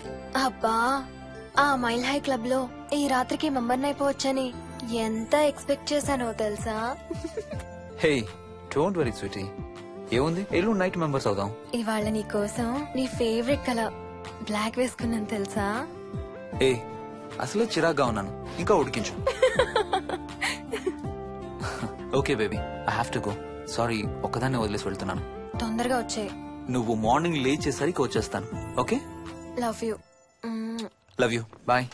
అబ్బా, ఆ మైల్ హై క్లబ్ లో ఈ రాత్రికి మెంబర్ అయిపోవచ్చని ఎంత ఎక్స్పెక్ట్ చేశానో తెలుసా? హే డోంట్ వరీ స్వీటీ, ఏముంది ఎల్లుండి నైట్ మెంబర్స్ అవుదాం. ఇవాళ నీ కోసం నీ ఫేవరెట్ కలర్ బ్లాక్ వేసుకున్నాను తెలుసా? ఏ అసలే చిరాగ్గా ఉన్నాను, ఇంకా ఉడికించు. Okay baby, I have to go. Sorry, ఒక్కదాన్ని వదిలేసి వెళ్తున్నాను. తొందరగా వచ్చే. నువ్వు మార్నింగ్ లేచేసరికి వచ్చేస్తాను. Okay, love you. Love you, bye.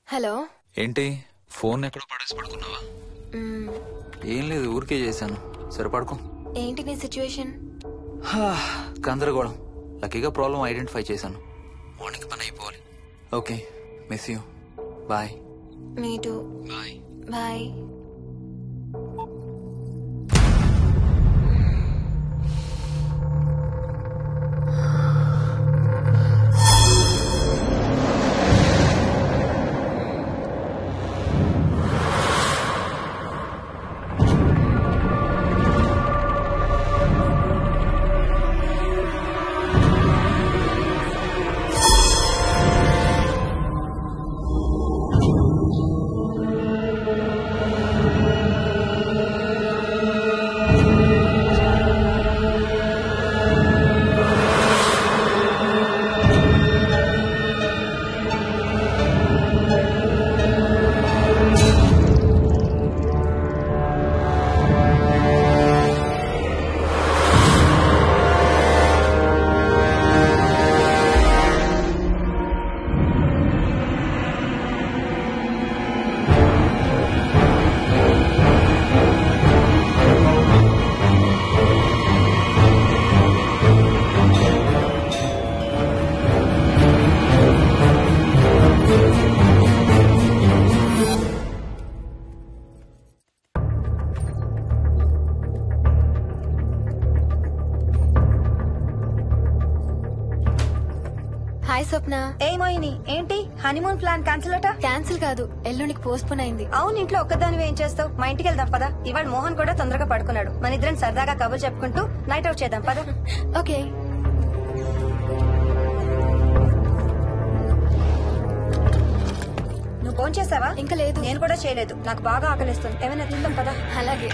Hello. ఏంటి ఫోన్ ఎక్కడో పడేసి పడుకున్నావా? ఏం లేదు, ఊరికే చేశాను. సరే పడుకో. ఏంటి నీ సిచ్యువేషన్? గందరగోళం. లక్కీగా ప్రాబ్లం ఐడెంటిఫై చేశాను. మార్నింగ్ పని అయిపోవాలి. Okay, miss you. Bye. Me too. Bye. Bye. Swapna. ఏ మోహిని, ఏంటి హనీమూన్ ప్లాన్ క్యాన్సిల్ అట? క్యాన్సిల్ కాదు, ఎల్లుండికి పోస్ట్ పోన్ అయింది. అవును, ఇంట్లో ఒక్కదానివి ఏం చేస్తావు? మా ఇంటికి వెళ్దాం పదా. ఇవాళ మోహన్ కూడా తొందరగా పడుకున్నాడు. మన ఇద్దరం సరదాగా కబుర్లు చెప్పుకుంటూ నైట్ అవుట్ చేద్దాం పదా. ఓకే. నువ్వు ఫోన్ చేసావా? ఇంకా లేదు. నేను కూడా చేయలేదు. నాకు బాగా ఆకలిస్తుంది. ఏమైనా తిందాం పదా. అలాగే.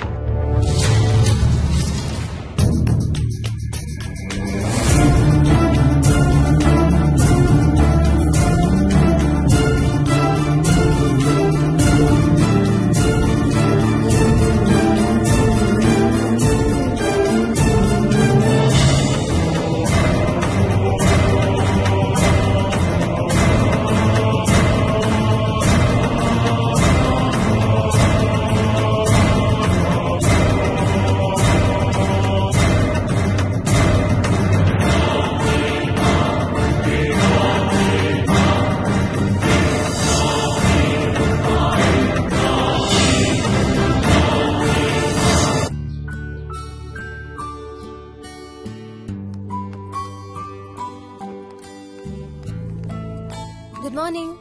Good morning.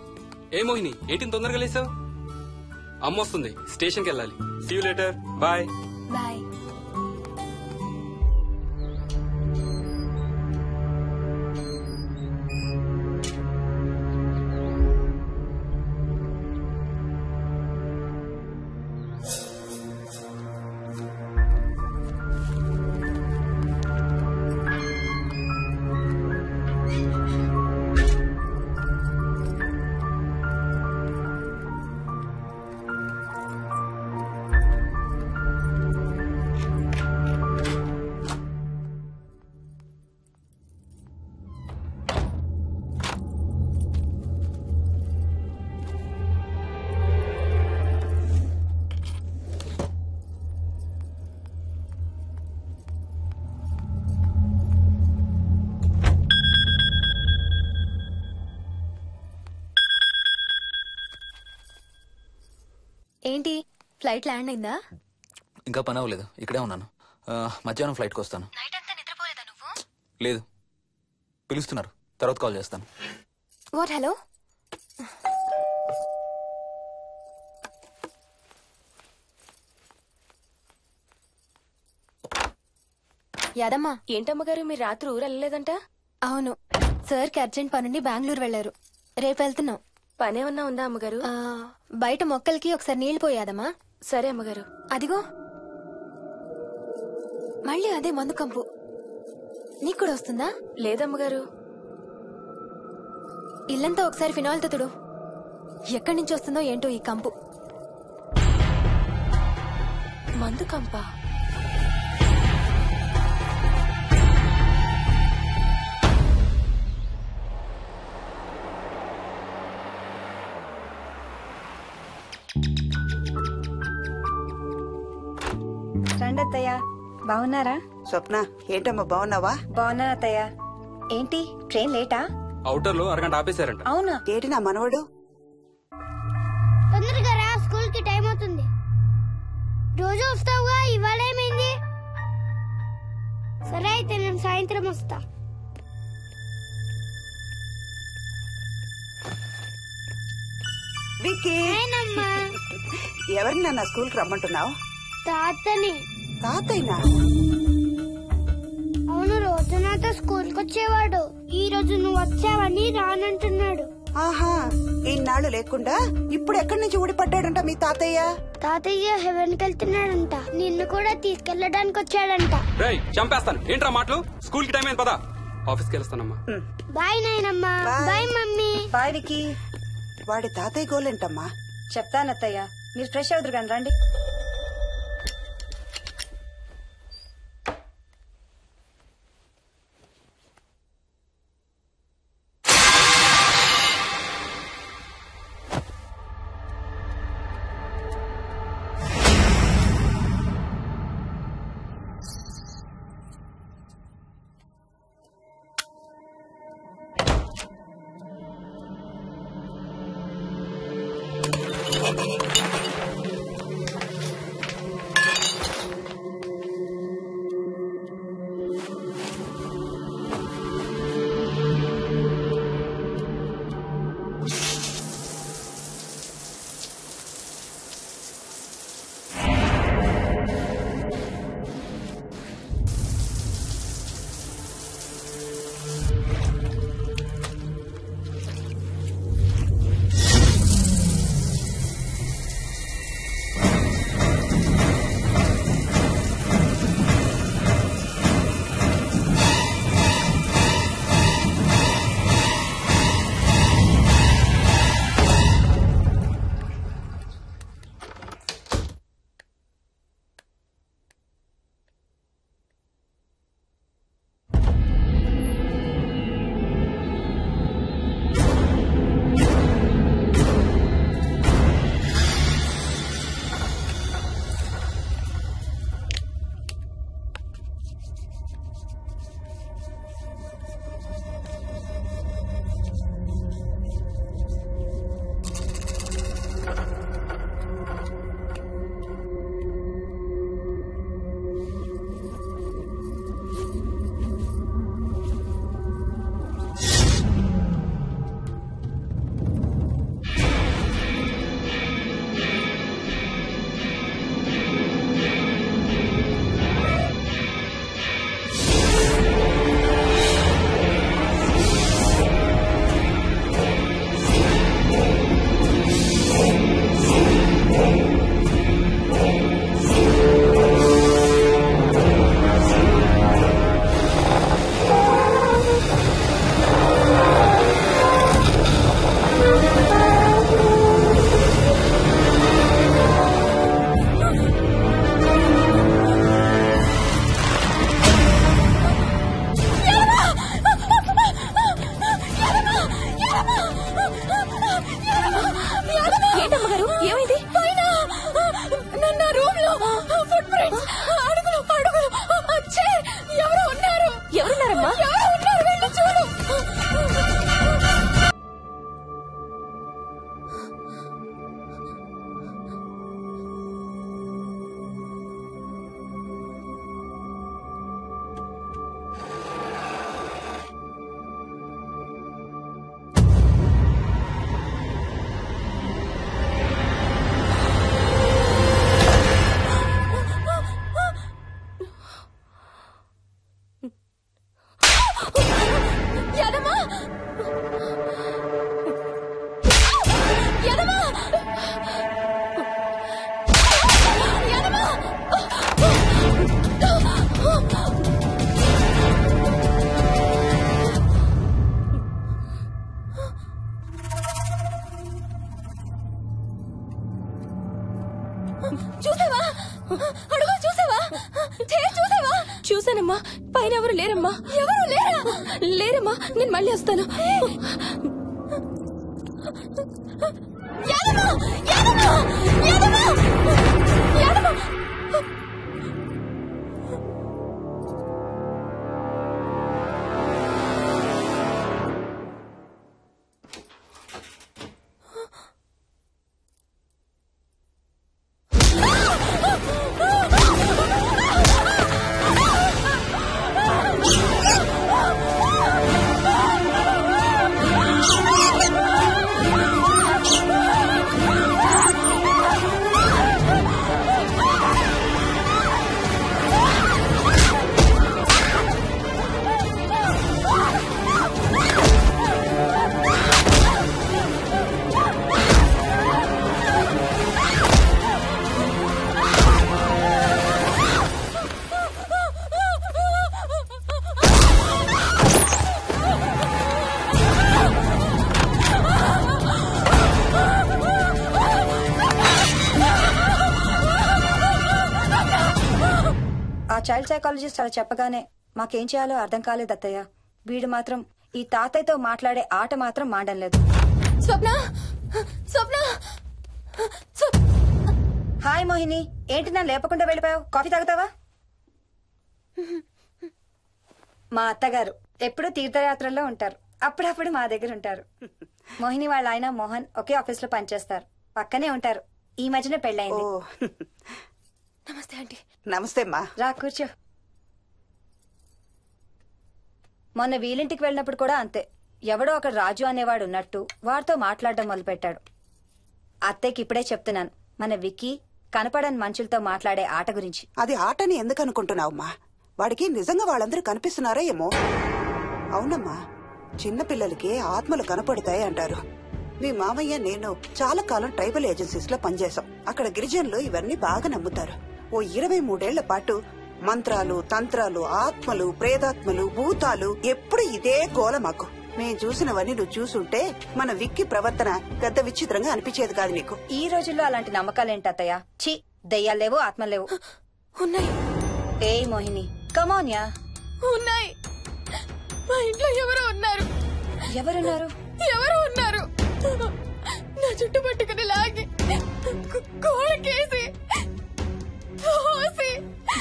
ఏ మోహిని, ఏంటి తొందరగా లేసావు? అమ్మ వస్తుంది, స్టేషన్కి వెళ్ళాలి. See you later. Bye. Bye. ఏంటి, ఫ్లైట్ ల్యాండ్ అయిందా? ఇంకా పని అవ్వలేదు, ఇక్కడే ఉన్నాను. మధ్యాహ్నం ఫ్లైట్కి వస్తాను. నైట్ అంతా నిద్రపోలేదా నువ్వు? లేదు, పిలుస్తున్నారు, తర్వాత కాల్ చేస్తాను. వాట్? హలో. యాదమ్మా. ఏంటమ్మగారు, మీరు రాత్రి ఊరు వెళ్ళలేదంట? అవును, సార్కి అర్జెంట్ పనుండి బెంగళూరు వెళ్లారు. రేపు వెళ్తున్నాం. పనేమన్నా ఉందా అమ్మగారు? బయట మొక్కలకి ఒకసారి నీళ్లు పోయాదమ్మా. సరే అమ్మగారు. అదిగో మళ్ళీ అదే మందు కంపు. నీకు కూడా వస్తుందా? లేదమ్మగారు. ఇల్లంతా ఒకసారి ఫినాయిల్ తో తుడు. ఎక్కడి నుంచి వస్తుందో ఏంటో ఈ కంపు. మందు కంపా? రండి అత్తయ్య. బాగున్నారా? స్వప్న, ఏంటమ్మా బాగున్నావా? బాగున్నాను అత్తయ్య. ఏంటి ట్రైన్ లేటా? అవుటర్ లో అరగంట ఆపేశారంట. అవునా? ఏంటి నా మనవడు? తొందరగా రా, స్కూల్ కి టైం అవుతుంది. రోజు వస్తావుగా, ఇవాళ ఏమైంది? సరే అయితే నేను సాయంత్రం వస్తా. విక్కీ, ఎవరిని నా స్కూల్ కి రమ్మంటున్నావు? తాతని. తాతయ్యనా? అవును, రోజు నాతో స్కూల్ కి వచ్చేవాడు. ఈ రోజు నువ్వు వచ్చావని రానంటున్నాడు. ఆహా, ఇన్నాళ్ళు లేకుండా ఇప్పుడు ఎక్కడి నుంచి ఊడిపడ్డాడంట మీ తాతయ్య? తాతయ్య హెవెన్ కి వెళ్తున్నాడంట. నిన్ను కూడా తీసుకెళ్లడానికి వచ్చాడంట. రేయ్, చంపేస్తాను. ఏంట్రా మాటలు? స్కూల్ కి టైం అయింది, పదా. ఆఫీస్కి వెళ్తానమ్మా. బాయ్ నాయనమ్మా. Bye mummy. బాయ్ వికీ. వాడి తాతయ్య గోలేంటమ్మా? చెప్తానత్తయ్య, మీరు ఫ్రెష్ అవుతురు కానీ రండి. చూసావా అడుగు చూసావా చూసావా? చూసానమ్మా. పైన ఎవరు లేరమ్మా. ఎవరు లేరా? లేరమ్మా. నేను మళ్ళీ వస్తాను. చైల్డ్ సైకాలజిస్ట్ అలా చెప్పగానే మాకేం చేయాలో అర్థం కాలేదు అత్తయ్య. వీడు మాత్రం ఈ తాతయ్యతో మాట్లాడే ఆట మాత్రం మాడం లేదు. స్వప్న స్వప్న హాయ్ మోహిని, ఏంటి నన్ను లేపకుండా వెళ్ళిపోయావు? కాఫీ తాగుతావా? మా అత్తగారు ఎప్పుడూ తీర్థయాత్రల్లో ఉంటారు, అప్పుడప్పుడు మా దగ్గర ఉంటారు. మోహిని వాళ్ళ ఆయన మోహన్ ఒకే ఆఫీస్ లో పనిచేస్తారు, పక్కనే ఉంటారు. ఈ మధ్యన పెళ్ళైంది. నమస్తే ఆంటీ. నమస్తే అమ్మా. రా కూర్చో. మొన్న వీలింటికి వెళ్ళినప్పుడు కూడా అంతే. ఎవడో ఒక రాజు అనేవాడు ఉన్నట్టు వాడితో మాట్లాడడం మొదలుపెట్టాడు. అత్తయ్యకి ఇప్పుడే చెప్తున్నాను, మన విక్కీ కనపడని మనుషులతో మాట్లాడే ఆట గురించి. అది ఆటని ఎందుకు అనుకుంటున్నావమ్మా? వాడికి నిజంగా వాళ్ళందరూ కనిపిస్తున్నారా ఏమో. అవునమ్మా, చిన్నపిల్లలకి ఆత్మలు కనపడతాయి అంటారు. మీ మామయ్య నేను చాలా కాలం ట్రైబల్ ఏజెన్సీస్ లో పనిచేశాం. అక్కడ గిరిజనులు ఇవన్నీ బాగా నమ్ముతారు. ఓ 23 ఏళ్ల పాటు మంత్రాలు, తంత్రాలు, ఆత్మలు, ప్రేతాత్మలు, భూతాలు, ఎప్పుడు ఇదే గోల మాకు. మేం చూసినవన్నీ నువ్వు చూసుంటే మన విక్కీ ప్రవర్తన పెద్ద విచిత్రంగా అనిపించేది కాదు నీకు. ఈ రోజుల్లో అలాంటి నమ్మకాలేంటి అత్తయ్య? ఛీ, దెయ్యాలు లేవు, ఆత్మలు లేవు. ఉన్నాయి. ఏ మోహిని, కమోన్యా. ఉన్నాయి. మా ఇంట్లో ఎవరో ఉన్నారు. ఎవరున్నారు? ఎవరు ఉన్నారు? నా చుట్టు పట్టుకుని లాగి కోళ్ళకేసి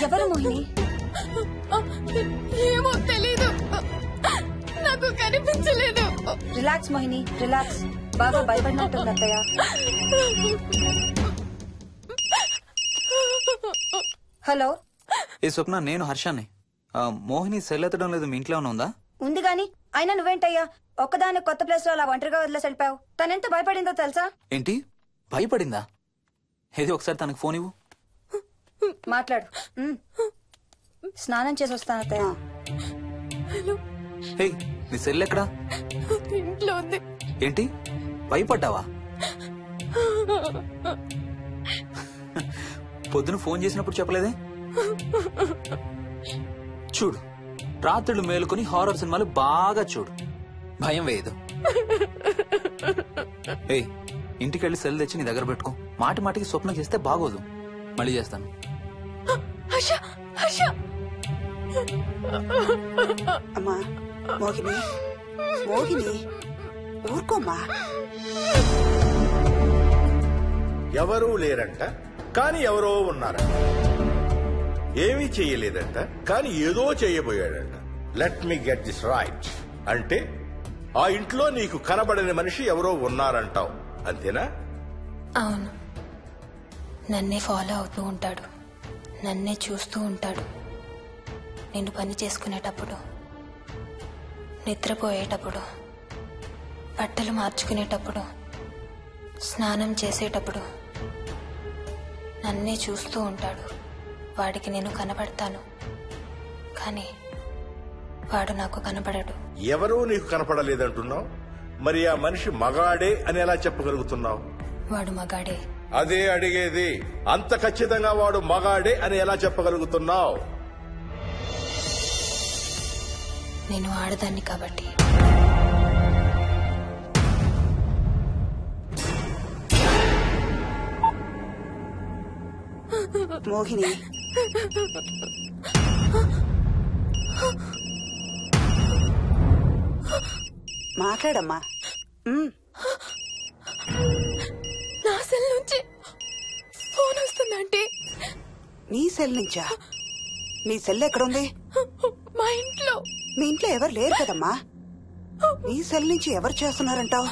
ఎవరు మోహిని? ఏమో తెలీదు, నాకు కనిపించలేదు. Relax Mohini, relax. బాగా భయపడినట్టుంది అత్తయ్య. హలో. ఏ స్వప్న, నేను హర్షాన్ని. మోహిని సెల్ ఎత్తడం లేదు, మీ ఇంట్లో ఉందా? ఉంది గాని అయినా నువ్వేంటయ్యా ఒక్కదాని కొత్త ప్లేస్ లో అలా ఒంటరిగా వదిలేసి వెళ్ళిపోయావు? తనెంత భయపడిందో తెలుసా? ఏంటి భయపడిందా? ఏది ఒకసారి తనకు ఫోన్ ఇవ్వు. మాట్లాడు. స్నానం చేసి వస్తాను అత్తయ్య. హే, నీ సెల్ ఎక్కడా? ఇంట్లో ఉంది. ఏంటి భయపడ్డావా? పొద్దున ఫోన్ చేసినప్పుడు చెప్పలేదే? చూడు, రాత్రులు మేలుకొని హారర్ సినిమాలు బాగా చూడు, భయం వేయదు. ఏ, ఇంటికెళ్ళి సెల్ తెచ్చి నీ దగ్గర పెట్టుకో. మాటి మాటికి స్వప్నం చేస్తే బాగోదు. మళ్ళీ చేస్తాను. అమ్మా మోహిని, మోహిని ఊరుకోమ్మా. ఎవరూ లేరంట, కానీ ఎవరో ఉన్నారంట. ఏమీ చెయ్యలేదంట, కానీ ఏదో చెయ్యబోయాడంట. Let me get this right. అంటే ఆ ఇంట్లో నీకు కనబడని మనిషి ఎవరో ఉన్నారంటావు, అంతేనా? అవును. నన్నే ఫాలో అవుతూ ఉంటాడు, నన్నే చూస్తూ ఉంటాడు. నేను పని చేసుకునేటప్పుడు, నిద్రపోయేటప్పుడు, బట్టలు మార్చుకునేటప్పుడు, స్నానం చేసేటప్పుడు నన్నే చూస్తూ ఉంటాడు. వాడికి నేను కనబడతాను, కానీ వాడు నాకు కనబడడు. ఎవరూ నీకు కనపడలేదంటున్నావు, మరి ఆ మనిషి మగాడే అని ఎలా చెప్పగలుగుతున్నావు? వాడు మగాడే. అదే అడిగేది. అంత ఖచ్చితంగా వాడు మగాడే అని ఎలా చెప్పగలుగుతున్నావు? నేను ఆడదాన్ని కాబట్టి. మోహిని మాట్లాడమ్మా. నా సెల్ నుంచి ఫోన్ వస్తుందంటే. నీ సెల్ నుంచా? నీ సెల్ ఎక్కడుంది? మా ఇంట్లో. మీ ఇంట్లో ఎవరు లేరు కదమ్మా. నీ సెల్ నుంచి ఎవరు చేస్తున్నారంటావు?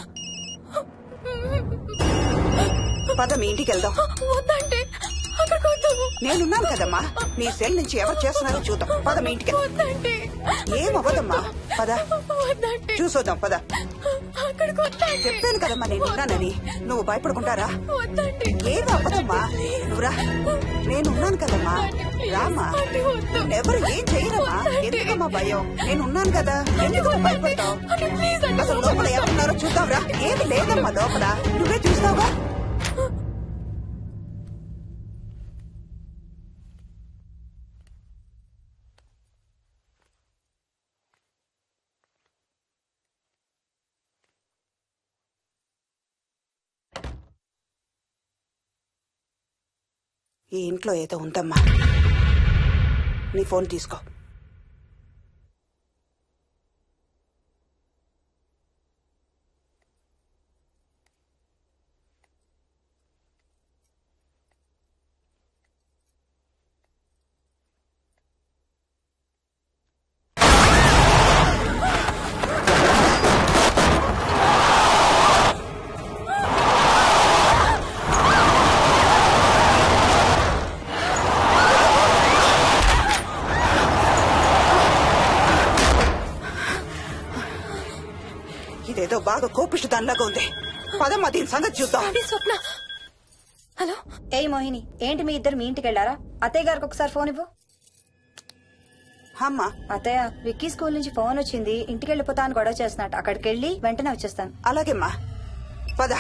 పద మీ ఇంటికి వెళ్దాం. వద్దంటే అక్కడికి వద్దాము. నేనున్నాను కదమ్మా. నీ సెల్ నుంచి ఎవరు చేస్తున్నారో చూద్దాం. పద మీ ఇంటికి. ఏం అవ్వదమ్మా, పద చూసొద్దాం. పద. చెప్పాను కదమ్మా నేనున్నానని. నువ్వు భయపడుకుంటారా? ఏం అవ్వదమ్మా, నువ్వురా. నేనున్నాను కదమ్మా, రామ్మా. ఎవరు ఏం చేయరమ్మా. ఎందుకమ్మా భయం? నేనున్నాను కదా, ఎందుకు భయపడతావు? అసలు లోపల ఎవరున్నారో చూద్దాంరా. ఏమి లేదమ్మా లోపల, నువ్వే చూస్తావా? ఈ ఇంట్లో ఏదో ఉందమ్మా. నీ ఫోన్ తీసుకో. ఇదేదో బాగా కోపిష్టి దానిలాగా ఉంది. పదమ్మా దీని సంగతి చూద్దాం. స్వప్న. హలో. ఏయ్ మోహిని, ఏంటి మీ ఇద్దరు మీ ఇంటికి వెళ్లారా? అత్తయ్య గారికి ఒకసారి ఫోన్ ఇవ్వు. అమ్మా. అత్తయ్య, విక్కీ స్కూల్ నుంచి ఫోన్ వచ్చింది. ఇంటికి వెళ్ళిపోతా అని గొడవ చేస్తున్నట్టు. అక్కడికి వెళ్ళి వెంటనే వచ్చేస్తాను. అలాగేమ్మా, పద.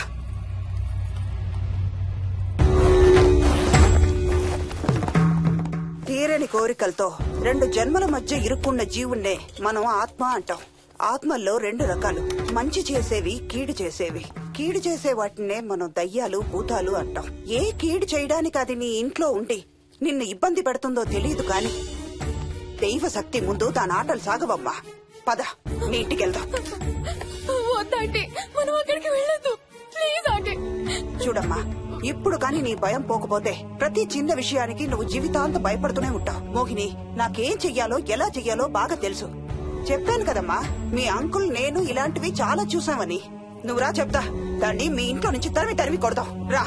తీరని కోరికలతో 2 జన్మల మధ్య ఇరుక్కున్న జీవుణ్ణే మనం ఆత్మ అంటాం. ఆత్మల్లో 2 రకాలు, మంచి చేసేవి, కీడు చేసేవి. కీడు చేసే వాటినే మనం దయ్యాలు, భూతాలు అంటాం. ఏ కీడు చేయడానికి అది నీ ఇంట్లో ఉండి నిన్ను ఇబ్బంది పెడుతుందో తెలియదు కాని దైవ శక్తి ముందు దాని ఆటలు సాగవమ్మా. పద నీ ఇంటికి వెళ్దాం. వద్దంటే మనం అక్కడికి వెళ్ళొద్దు. ప్లీజ్ అంటే. చూడమ్మా, ఇప్పుడు కాని నీ భయం పోకపోతే ప్రతి చిన్న విషయానికి నువ్వు జీవితాంతం భయపడుతూనే ఉంటావు. మోహిని, నాకేం చెయ్యాలో ఎలా చెయ్యాలో బాగా తెలుసు. చెప్పాను కదమ్మా, మీ అంకుల్ నేను ఇలాంటివి చాలా చూసామని. నువ్వు రా చెప్తా. దాన్ని మీ ఇంట్లో నుంచి తరిమి కొడదాం. రా.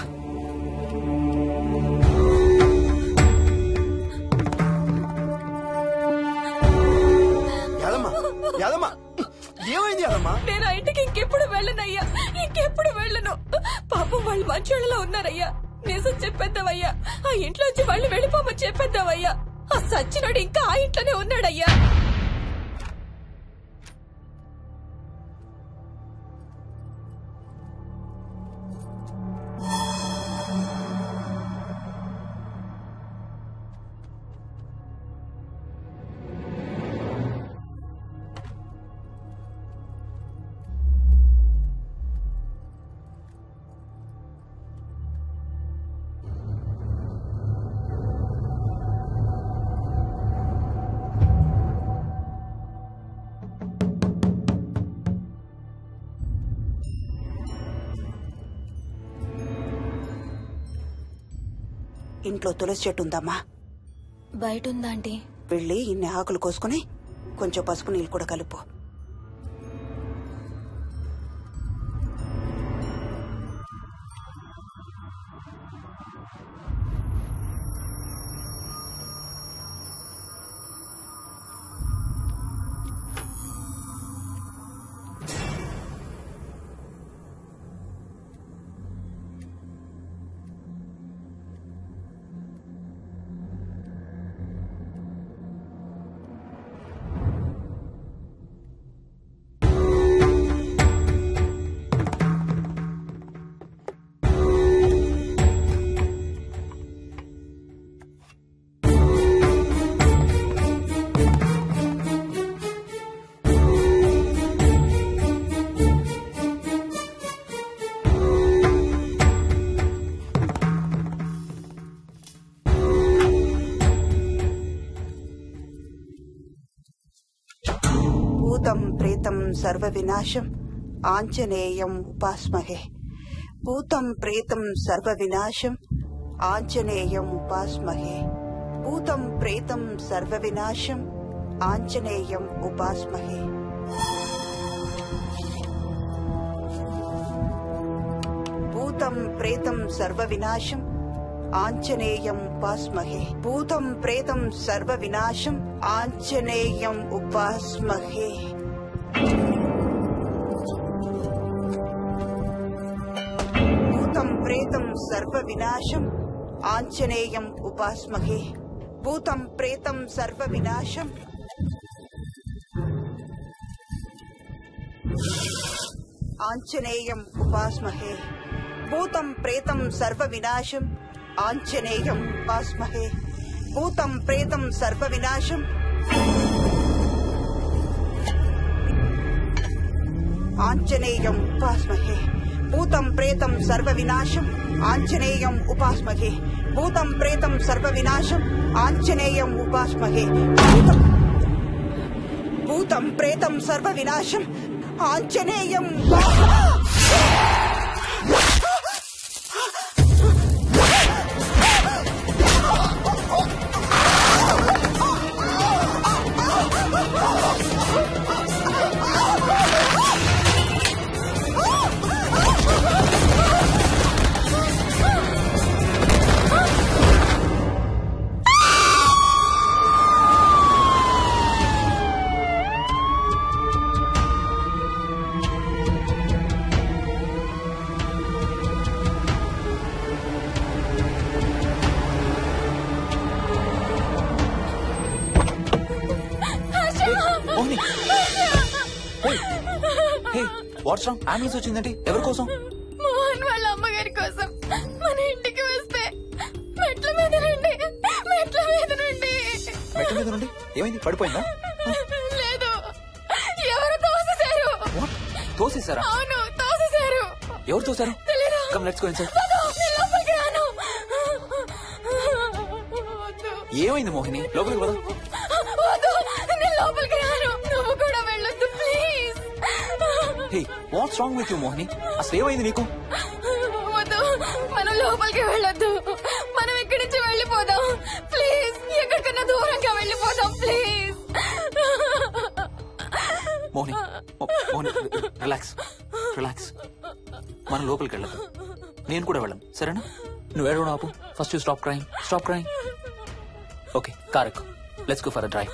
ఏమైంది యాదమ్మా? నేను ఆ ఇంటికి ఇంకెప్పుడు వెళ్ళనయ్యా. ఇంకెప్పుడు వెళ్ళను. పాపం వాళ్ళు మంచోళ్ళలో ఉన్నారయ్యా. నిజం చెప్పేద్దామయ్యా. ఆ ఇంట్లోంచి వాళ్ళు వెళ్ళిపోమని చెప్పేద్దామయ్యా. ఆ సచ్చినోడు ఇంకా ఆ ఇంట్లోనే ఉన్నాడయ్యా. ఇంట్లో తులసి చెట్టు ఉందమ్మా. బయట ఉందా ఆంటీ? వెళ్ళి ఇన్ని ఆకులు కోసుకుని కొంచెం పసుపు నీళ్ళు కూడా కలుపు. సర్వ వినాశం ఆంజనేయం ఉపాస్మహే. భూతం ప్రేతం సర్వ వినాశం ఆంజనేయం ఉపాస్మహే. భూతం ప్రేతం సర్వ వినాశం ఆంజనేయం ఉపాస్మహే. భూతం ప్రేతం సర్వ వినాశం ఆంజనేయం ఉపాస్మహే. భూతం ప్రేతం సర్వ వినాశం ఆంజనేయం ఉపాస్మహే. భూతం ప్రేతం సర్వ వినాశం ఆంజనేయం ఉపాస్మహే. భూతం ప్రేతం సర్వ వినాశం ఆంజనేయం ఉపాస్మహే. భూతం ప్రేతం సర్వ వినాశం ఆంజనేయం ఉపాస్మహే. భూతం ప్రేతం సర్వ వినాశం ఆంజనేయం ఉపాస్మహే. భూతం ప్రేతం సర్వ వినాశం ఆంజనేయం ఉపాస్మహే. భూతం ప్రేతం సర్వ వినాశం ఆంజనేయం ఉపాస్మహే. భూతం ప్రేతం సర్వ వినాశం ఆంజనేయం వాట్స్ రాంగ్? అంబులెన్స్ వచ్చిందండి. ఎవరి కోసం? మోహన్ వాళ్ళ అమ్మగారి కోసం. మన ఇంటికి వస్తే మెట్ల మీద నుండి మెట్ల మీద నుండి ఏమైంది? పడిపోయిందా? లేదు, ఎవరు తోసేశారు. తోసేశారా? అవును, తోసేశారు. ఎవరు తోసారు? తెలీదు. Come let's go inside. లోపలికి రాను. ఏమైంది మోహిని? లోపలికి పద. వద్దు, నేను లోపలికి రాను. నువ్వు కూడా వెళ్ళొద్దు please. Hey, watts wrong with you Mohini? అసలు ఏమైంది నీకు? వద్దు, మనం లోపలికి వెళ్ళొద్దు. మనం ఇక్కడి నుంచి వెళ్ళిపోదాం ప్లీజ్. ఎక్కడికన్నా దూరంగా వెళ్ళిపోదాం please. Mohini, Mohini relax relax. మనం లోపలికి వెళ్ళదు. నేను కూడా వెళ్ళను, సరేనా? నువ్వు ఏడవడం ఆపు. First you stop crying. Okay, car ఎక్కు. Let's go for a drive.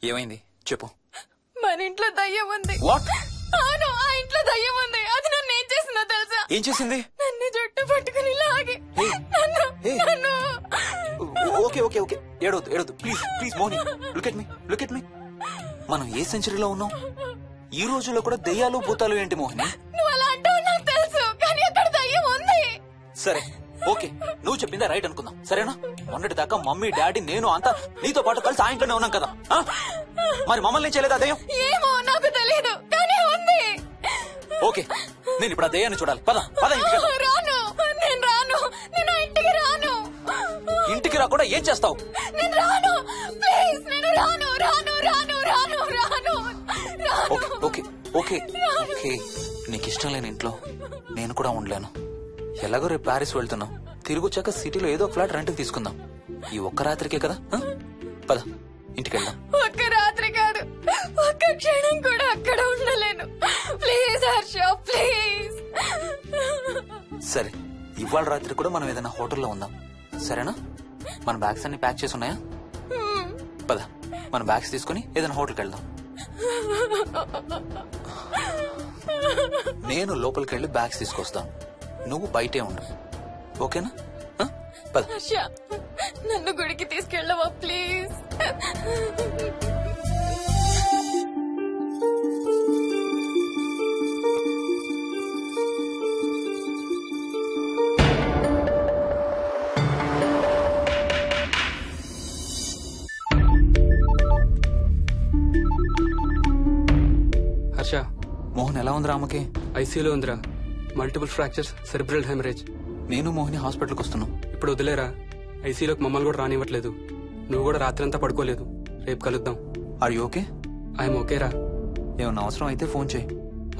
ఏమైంది చెప్పు. మన ఇంట్లో దయ్యం ఉంది. వాట్? అవును, ఆ ఇంట్లో దయ్యం ఉంది. అది నన్ను ఏం చేసిందో తెలుసా? ఏం చేసింది? నన్ను జుట్టు పట్టుకుని లాగి నన్ను. ఓకే ఓకే ఓకే, ఏడవద్దు please Moni. Look at me. మనం ఏ సెంచరీలో ఉన్నాం? ఈ రోజుల్లో కూడా దెయ్యాలు భూతాలు ఏంటి మోహిని? నువ్వు అలా అంటావు నాకు తెలుసు, కానీ అక్కడ దయ్యం ఉంది. సరే ఓకే, నువ్వు చెప్పిందే రైట్ అనుకుందాం, సరేనా? మొన్నటి దాకా మమ్మీ డాడీ నేను అంతా నీతో పాటు కలిసి ఆ ఇంట్లోనే ఉన్నాం కదా. మరి మమ్మల్ని చేయలేదా దెయ్యం? ఏమో నాకు తెలియదు, కానీ ఉంది. ఓకే, నేను ఇప్పుడు ఆ దెయ్యాన్ని చూడాలి. పద ఇంటికి. రాను, నేను రాను. నేను ఆ ఇంటికి రాను. ఇంటికి రాకుండా ఏం చేస్తావు? నేను రాను ప్లీజ్. నేను రాను. ఓకే నీకు ఇష్టం లేని ఇంట్లో నేను కూడా ఉండలేను. ఎలాగో రేపు ప్యారిస్ వెళ్తున్నాం. తిరిగి వచ్చాక సిటీలో ఏదో ఫ్లాట్ రెంట్కి తీసుకుందాం. ఈ ఒక్క రాత్రికే కదా. పద ఇంటికి వెళ్దాం. ఒక్క రాత్రి కాదు, ఒక్క క్షణం కూడా అక్కడ ఉండలేను. Please Harsha, please. సరే, ఇవాళ రాత్రి కూడా మనం ఏదైనా హోటల్లో ఉందాం, సరేనా? మన బ్యాగ్స్ అన్ని ప్యాక్ చేసి ఉన్నాయా? పద మన బ్యాగ్స్ తీసుకుని ఏదైనా హోటల్కి వెళ్దాం. నేను లోపలికి వెళ్ళి బ్యాగ్స్ తీసుకొస్తాను, నువ్వు బయటే ఉండు, ఓకేనా? పద. హర్ష, నన్ను గుడికి తీసుకెళ్ళవా ప్లీజ్? ఉందిరా అమ్మకి? ఐసీయూలో ఉందిరా. Multiple fractures, cerebral haemorrhage. నేను మోహిని హాస్పిటల్కి వస్తున్నాం. ఇప్పుడు వదిలేరా, ఐసీయూలోకి మమ్మల్ని కూడా రానివ్వట్లేదు. నువ్వు కూడా రాత్రంతా పడుకోలేదు. రేపు కలుద్దాం. Are you okay? ఐఎమ్ ఓకేరా. ఏమన్నా అవసరం అయితే ఫోన్ చేయి.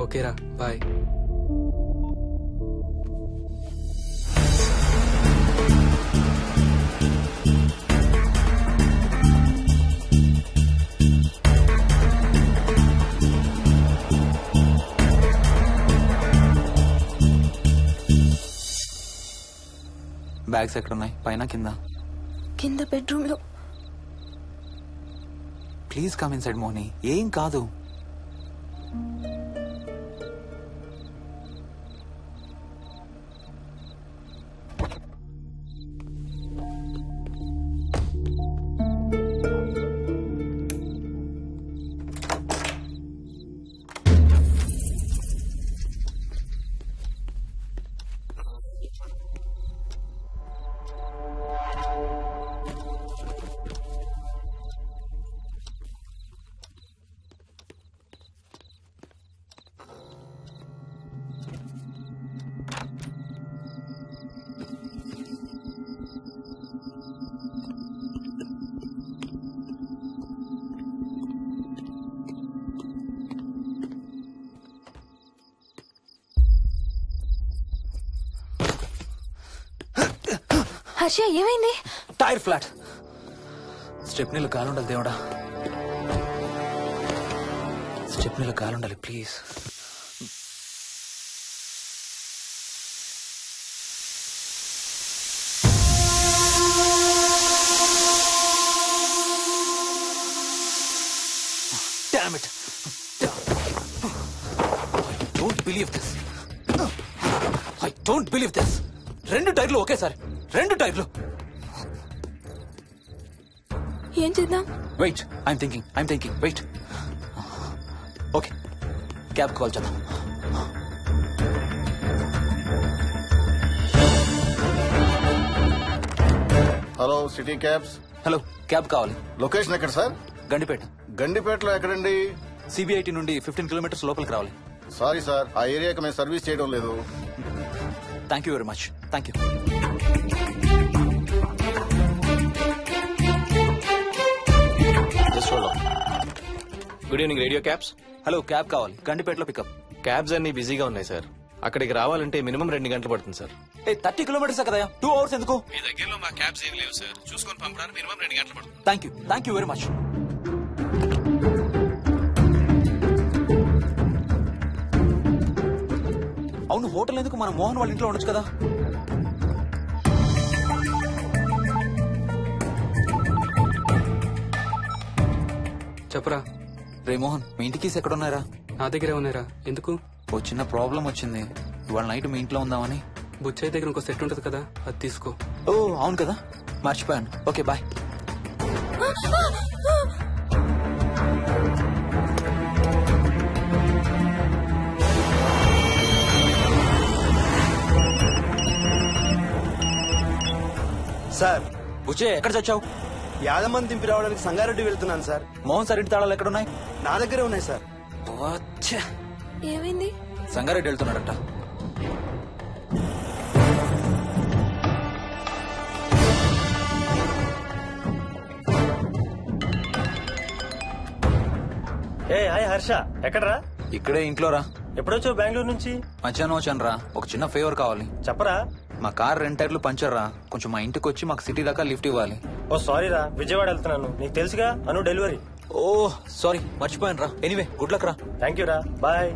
ఓకేరా, బాయ్. బ్యాగ్స్ ఎక్కడున్నాయి? పైన కింద? కింద బెడ్రూమ్ లో. Please come inside Mohini. ఏం కాదు. హర్ష, ఏమైంది? Tyre flat. స్టెప్నీలో కాలుండాలి దేవుడా. స్టెప్నీలో కాలుండాలి please. Damn it. I don't believe this. 2 టైర్లు ఒకేసారి. 2 టైర్లు. ఏం చేద్దాం? Wait, I'm thinking. Wait. Okay, cab call చేద్దాం. Hello, city cabs. Hello, cab కావాలి. లొకేషన్ ఎక్కడ సార్? గండిపేట. గండిపేటలో ఎక్కడండి? సిబిఐటి నుండి 15 కిలోమీటర్స్ లోపలికి రావాలి. సారీ సార్, ఆ ఏరియాకి మేము సర్వీస్ చేయడం లేదు. Thank you very much. Thank you. Good evening radio cabs. Hello, cab కావాలి. గండిపేటలో పికప్. క్యాబ్స్ అన్ని బిజీగా ఉన్నాయి సార్. అక్కడికి రావాలంటే మినిమం 2 గంటలు పడుతుంది సార్. 30 కిలోమీటర్స్ కదా, 2 అవర్స్ ఎందుకు? మీ దగ్గరలో మా క్యాబ్స్ ఏం లేవు సార్. చూసుకొని పంపడానికి మినిమం 2 గంటలు పడుతుంది. Thank you very much. అవును, హోటల్ ఎందుకు? మన మోహన్ వాళ్ళ ఇంట్లో ఉండొచ్చు కదా. చెప్పరా. రే మోహన్, మీ ఇంటి కీస్ ఎక్కడ ఉన్నారా? నా దగ్గరే ఉన్నారా. ఎందుకు? ఓ చిన్న ప్రాబ్లం వచ్చింది. ఇవాళ నైట్ మీ ఇంట్లో ఉందామని. బుచ్చయ్య దగ్గర ఇంకో సెట్ ఉంటది కదా, అది తీసుకో. ఓ అవును కదా, మర్చిపోయాను. Okay, bye. సార్, బుచ్చయ్య ఎక్కడ చచ్చావు? యాదమ్మని దింపి రావడానికి సంగారెడ్డి వెళ్తున్నాను సార్. మోహన్ సార్ ఇంటి తాళాలు ఎక్కడున్నాయి? నా దగ్గరే ఉన్నాయి సార్. ఏమైంది? సంగారెడ్డి వెళ్తున్నాడట. ఏ హాయ్ హర్ష, ఎక్కడరా? ఇక్కడే ఇంట్లో రా. ఎప్పుడొచ్చావు బెంగళూరు నుంచి? మధ్యాహ్నం వచ్చాను రా. ఒక చిన్న ఫేవర్ కావాలి. చెప్పరా. మా కార్ 2 టైర్లు పంచర్ రా. కొంచెం మా ఇంటికి వచ్చి మాకు సిటీ దాకా లిఫ్ట్ ఇవ్వాలి. ఓ సారీ రా, విజయవాడ వెళ్తున్నాను. నీకు తెలుసుగా, అను డెలివరీ. ఓ సారీ, మర్చిపోయాను రా. ఎనీవే, గుడ్ లక్ రా. థ్యాంక్ యూ రా, bye.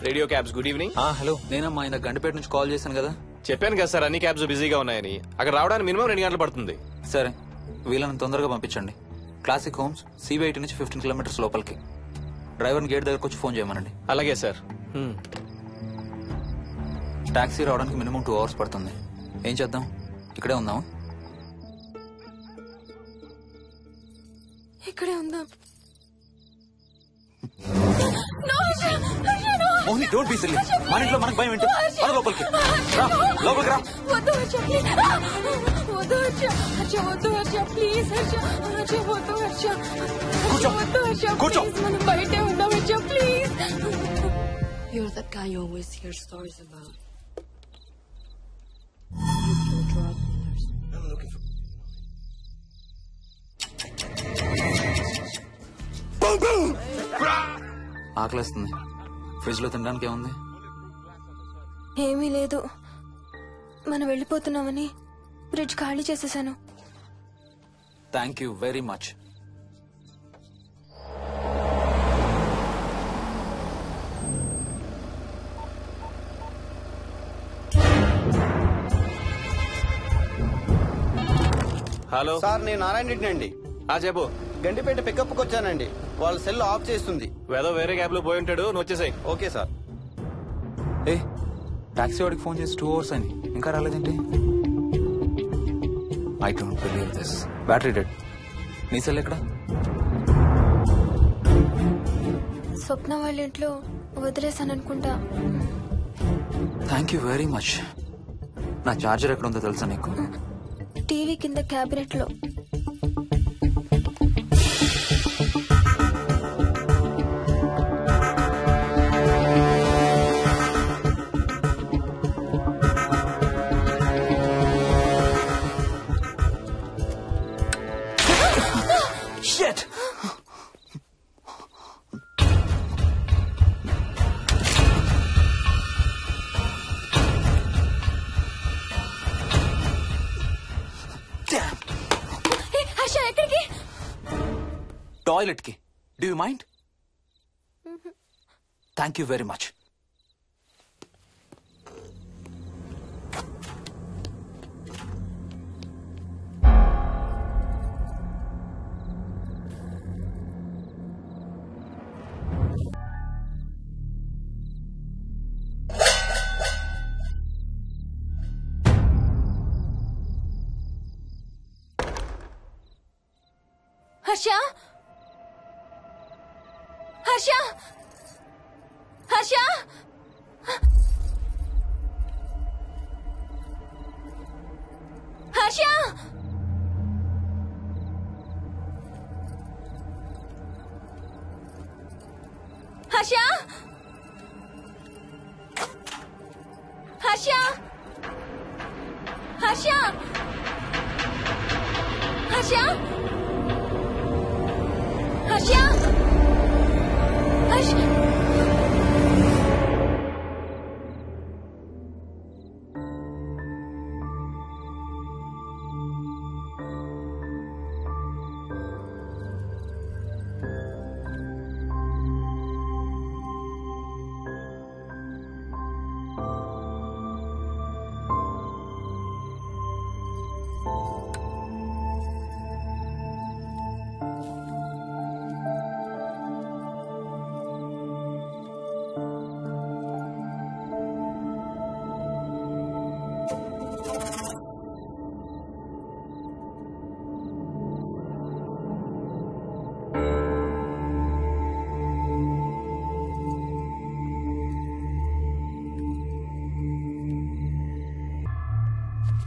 Radio cabs, good evening. Hello, నేనమ్మా ఇంత గండిపేట నుంచి కాల్ చేశాను కదా. చెప్పాను కదా సార్, అన్ని క్యాబ్స్ బిజీగా ఉన్నాయని. అక్కడ రావడానికి మినిమం 2 గంటలు పడుతుంది. సరే, వీళ్ళని తొందరగా పంపించండి. క్లాసిక్ హోమ్స్, సిబిఐటి నుంచి 15 కిలోమీటర్స్ లోపలికి. డ్రైవర్ని గేట్ దగ్గరకు వచ్చి ఫోన్ చేయమనండి. అలాగే సార్. టాక్సీ రావడానికి మినిమం 2 అవర్స్ పడుతుంది. ఏం చేద్దాం? ఇక్కడే ఉందాం. ఇక్కడే ఉందాం. Mohini, don't be silly. మన ఇంట్లో మనకు భయం ఏంటి? మన లోపలికి రా, లోపలికి రా. వద్దు హర్ష, ప్లీజ్. వద్దు హర్ష, హర్ష వద్దు హర్ష, ప్లీజ్ హర్ష, హర్ష వద్దు హర్ష. కూర్చో, వద్దు హర్ష, కూర్చో. ప్లీజ్, మనం బయటే ఉందాం Harsha, please. You're that guy you always hear stories about. You kill drug dealers. I'm looking for... ఆకలేస్తుంది. ఫ్రిడ్జ్ లో తినడానికి ఏముంది? ఏమీ లేదు. మనం వెళ్ళిపోతున్నామని ఫ్రిడ్జ్ ఖాళీ చేసేసాను. Thank you very much. Hello sir, నేను నారాయణ రెడ్డి అండి. చెప్పు. గండిపేట పికప్కి వచ్చానండి. వాళ్ళ సెల్ ఆఫ్ చేస్తుంది. ఏదో వేరే క్యాబ్ లో పోయి ఉంటాడు, నువ్వు వచ్చేసాయి. Okay sir. ఏ టాక్సీ వాడికి ఫోన్ చేసి 2 hours అని ఇంకా రాలేదేంటి? I don't believe this. Battery dead. నీ సెల్ ఎక్కడ? స్వప్న వాళ్ళ ఇంట్లో వదిలేసాను అనుకుంటా. Thank you very much. నా చార్జర్ ఎక్కడ ఉందో తెలుసా నీకు? టీవీ కింద క్యాబినెట్ లో. Shit! హర్ష ఎక్కడికి? టాయిలెట్ కి. Do you mind? Thank you very much. Harsha Harsha Harsha Harsha Harsha Harsha Harsha Harsha Harsha Harsha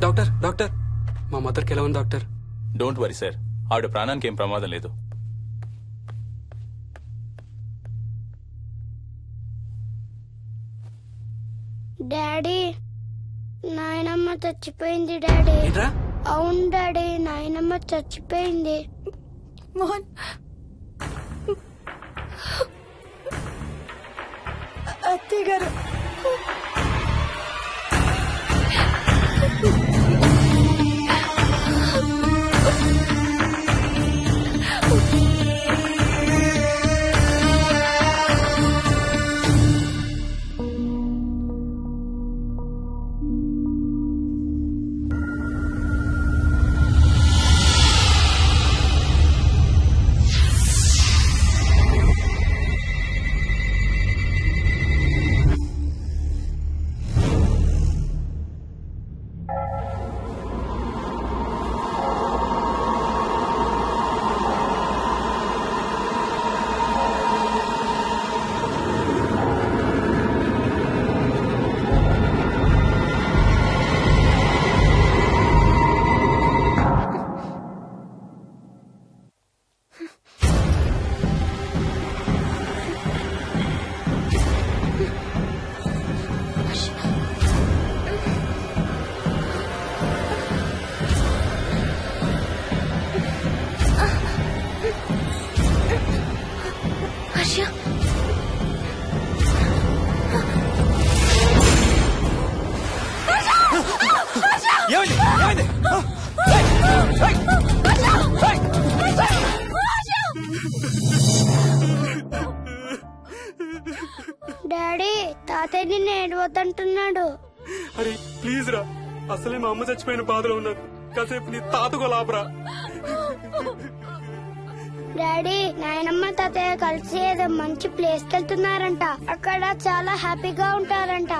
doctor doctor మా మదర్కి ఎలా ఉంది డాక్టర్? డోంట్ వరీ సార్, ఆవిడ ప్రాణానికి ఏం ప్రమాదం లేదు. డాడీ, నాయనమ్మ చచ్చిపోయింది డాడీ. అవును డాడీ, నాయనమ్మ చచ్చిపోయింది. మోహన్, అత్తయ్య గారు డాడీ తాతయ్య నిన్ను ఏడవద్దంటున్నాడు. అరే ప్లీజ్ రా, అసలే మా అమ్మ చచ్చిపోయిన బాధలో ఉన్నాను. కాసేపు నీ తాతకు లాపరా. డాడీ నాయనమ్మ తాతయ్య కలిసి ఏదో మంచి ప్లేస్ కి వెళ్తున్నారంట. అక్కడ చాలా హ్యాపీగా ఉంటారంట.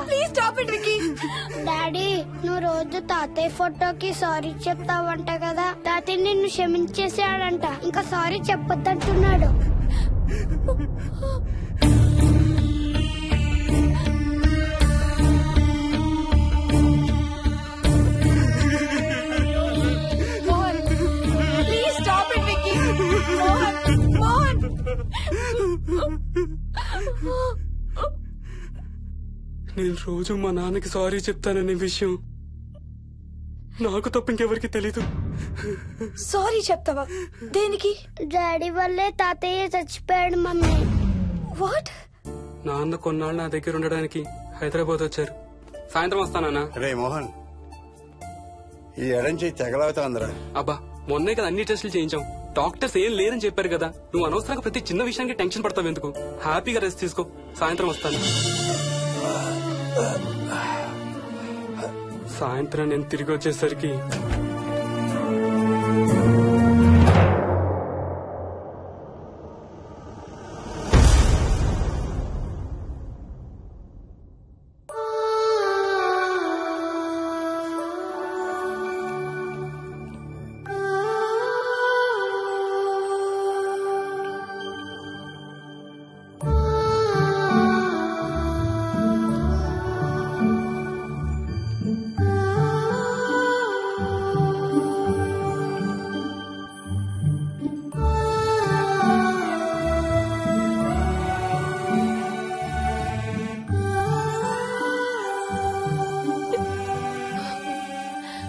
డాడీ నువ్వు రోజు తాతయ్య ఫోటోకి సారీ చెప్తావంట కదా. తాతయ్య నిన్ను క్షమించేసాడంట. ఇంకా సారీ చెప్పొద్దంటున్నాడు. నేను రోజు మా నాన్నకి సారీ చెప్తాననే విషయం నాకు తప్ప ఇంకెవరికి తెలీదు. సారీ చెప్తావా? దేనికి? డాడీ వల్లే తాతయ్య చచ్చిపోయాడు మమ్మీ. వాట్? నాన్న కొన్నాళ్ళు నా దగ్గర ఉండడానికి హైదరాబాద్ వచ్చారు. సాయంత్రం వస్తానా? రే మోహన్, ఈ ఎడం చేయి తెగలవుతాందిరా. అబ్బా మొన్నే కదా అన్ని టెస్టులు చేయించాం. డాక్టర్స్ ఏం లేదని చెప్పారు కదా. నువ్వు అనవసరంగా ప్రతి చిన్న విషయానికి టెన్షన్ పడతావు ఎందుకు? హ్యాపీగా రెస్ట్ తీసుకో. సాయంత్రం వస్తాను. సాయంత్రం నేను తిరిగి వచ్చేసరికి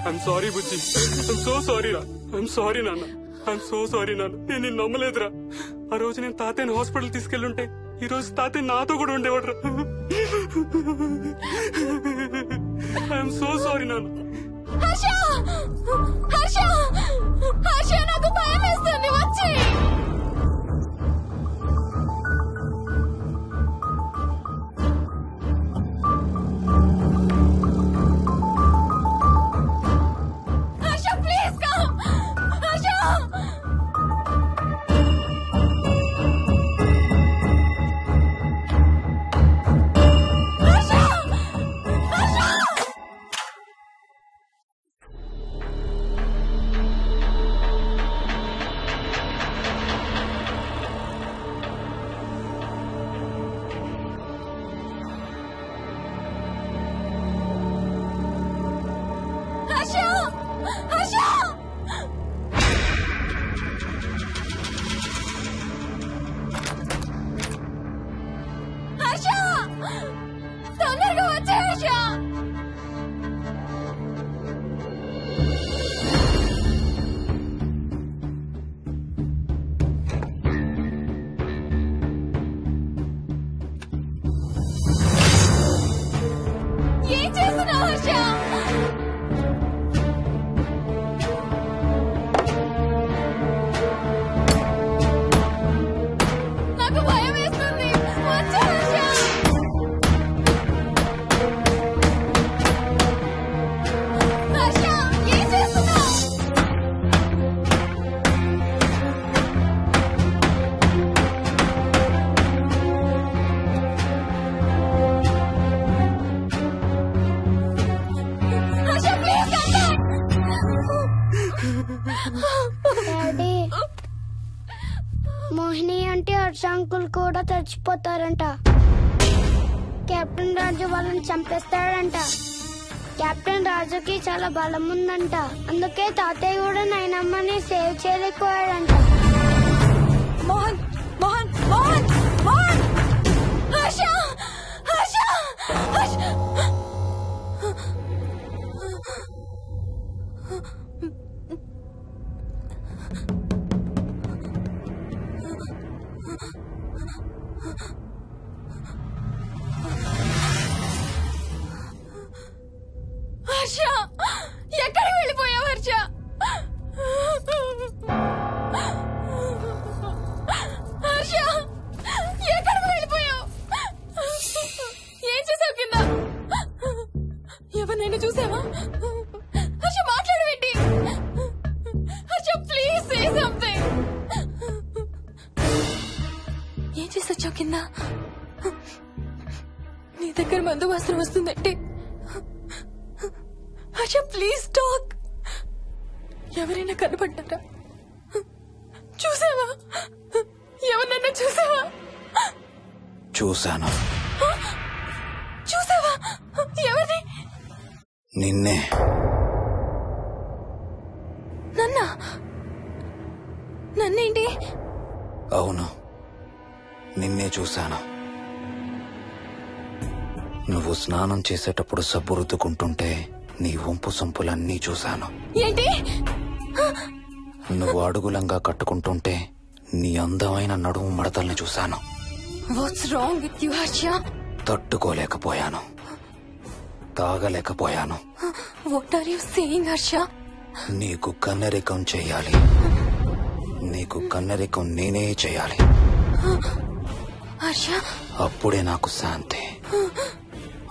I'm sorry Bujji. I'm so sorry రా. ఐఎమ్ సారీ నాన్న. ఐఎమ్ సో సారీ నాన్న. నేను నిన్ను నమ్మలేదురా. ఆ రోజు నేను తాతయ్యని హాస్పిటల్ తీసుకెళ్ళుంటే ఈ రోజు తాతయ్య నాతో కూడా ఉండేవాడు రా. ఐఎమ్ సో సారీ నాన్న. నాకు భయం వేస్తుంది. వచ్చి తొందరగా వచ్చే హర్ష. ఏం చేస్తున్నావు హర్ష? నాకు భయం వేస్తుంది. వచ్చే హర్ష. హర్ష ఏం చేస్తున్నావు? హర్ష ప్లీజ్ డాడీ మోహిని అంటే హర్ష అంకుల్ కూడా చచ్చిపోతారంట. కెప్టెన్ రాజు వాళ్ళని చంపేస్తాడంట. కెప్టెన్ రాజుకి చాలా బలం ఉందంట. అందుకే తాతయ్య కూడా నాయనమ్మని సేవ్ చేయలేకపోయాడంట. మోహన్ మోహన్ మోహన్ మోహన్. హర్ష హర్ష హర్ష. హర్ష ఎక్కడికి వెళ్ళిపోయావు హర్ష? హర్ష ఎక్కడికి వెళ్ళిపోయావు? దగ్గర మందు వాసన వస్తుందంటే హర్ష ప్లీజ్ టాక్. ఎవరైనా కనపడ్డారా? చూసావా? ఎవరన్నా చూసావా? చూశాను. చూసావా? ఎవరిని? నిన్నే. నన్నేంటి? అవును, నిన్నే చూశాను. నువ్వు స్నానం చేసేటప్పుడు సబ్బు రుద్దుకుంటుంటే నీ వంపు సొంపులన్నీ చూశాను. ఏంటి? నువ్వు అడుగులంగా కట్టుకుంటుంటే నీ అందమైన నడుము మడతల్ని చూశాను. What's wrong with you Harsha? తట్టుకోలేకపోయాను, తాగలేకపోయాను. What are you saying Harsha? నీకు కన్నరికం చెయ్యాలి. నీకు కన్నరికం నేనే చేయాలి. హర్ష, అప్పుడే నాకు శాంతి.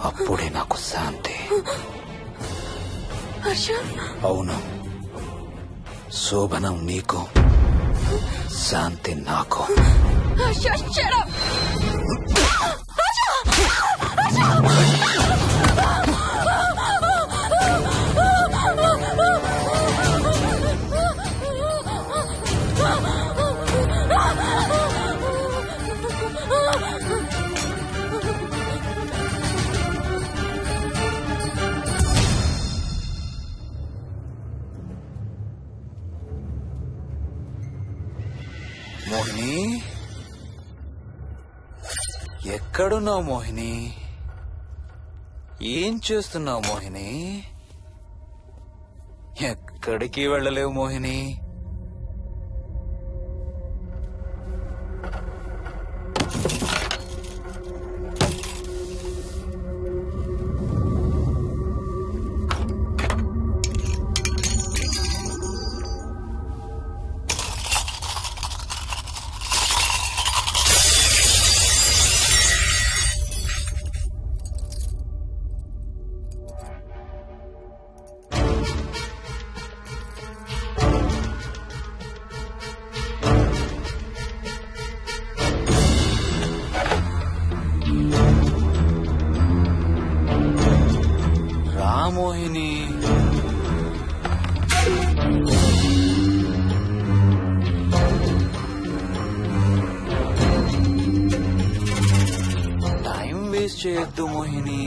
అప్పుడే నాకు శాంతి. హర్ష, అవును, శోభనం నీకు, శాంతి నాకు. Harsha, shut up! మోహిని, ఎక్కడున్నావు మోహిని? ఏం చేస్తున్నావు మోహిని? ఎక్కడికి వెళ్ళలేవు మోహిని. మోహిని, టైం వేస్ట్ చేయొద్దు మోహిని.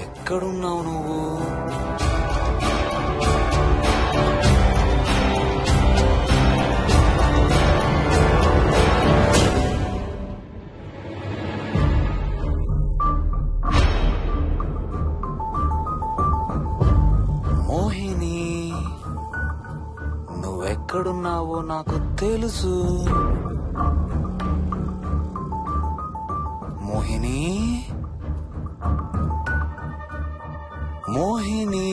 ఎక్కడున్నావు నువ్వు? మోహిని, నువ్వెక్కడున్నావో నాకు తెలుసు. మోహిని, మోహిని,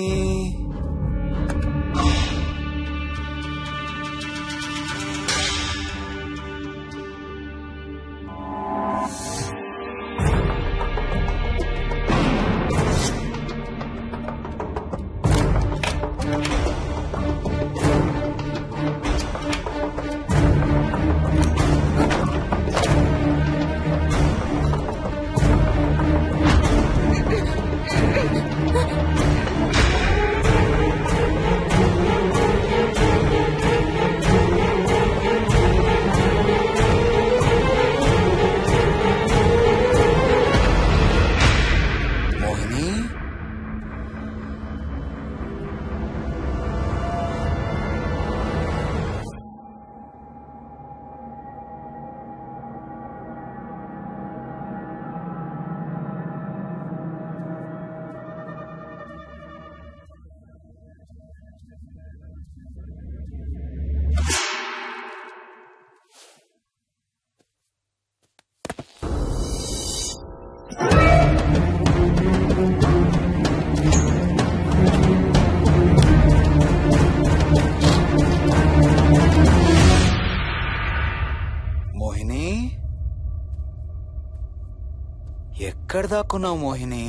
ఎక్కడ దాక్కున్నావు మోహిని?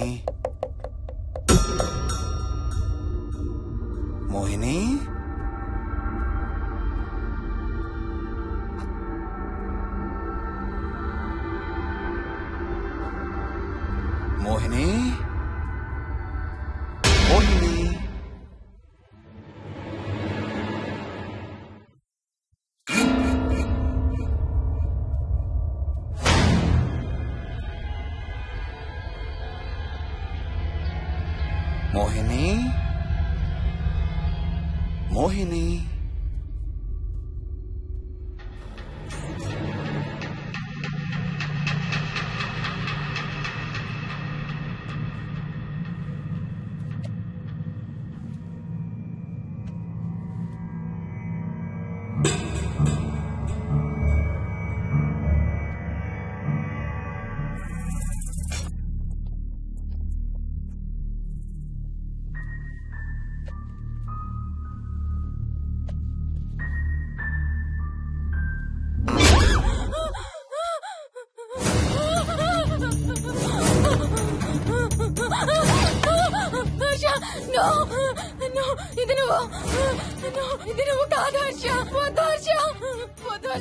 మోహిని, మోహిని, మోహిని. మోహిని, మోహిని.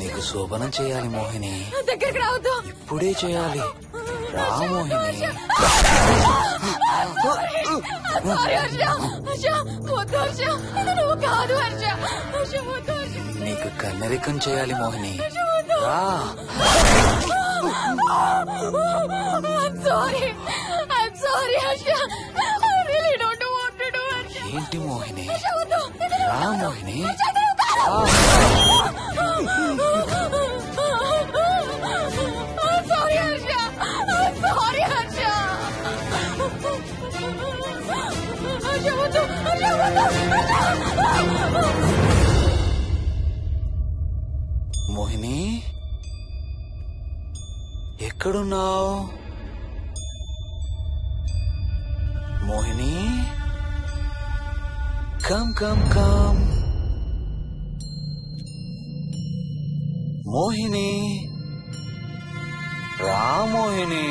నీకు శోభనం చేయాలి మోహిని. దగ్గరికి రావద్దు. ఇప్పుడే చేయాలి. రా మోహిని. నీకు కన్నరికం చేయాలి మోహిని. రా. ఏంటి మోహిని? రా మోహిని. మోహిని, ఎక్కడున్నావు Mohini? Come come come Mohini. రా మోహిని.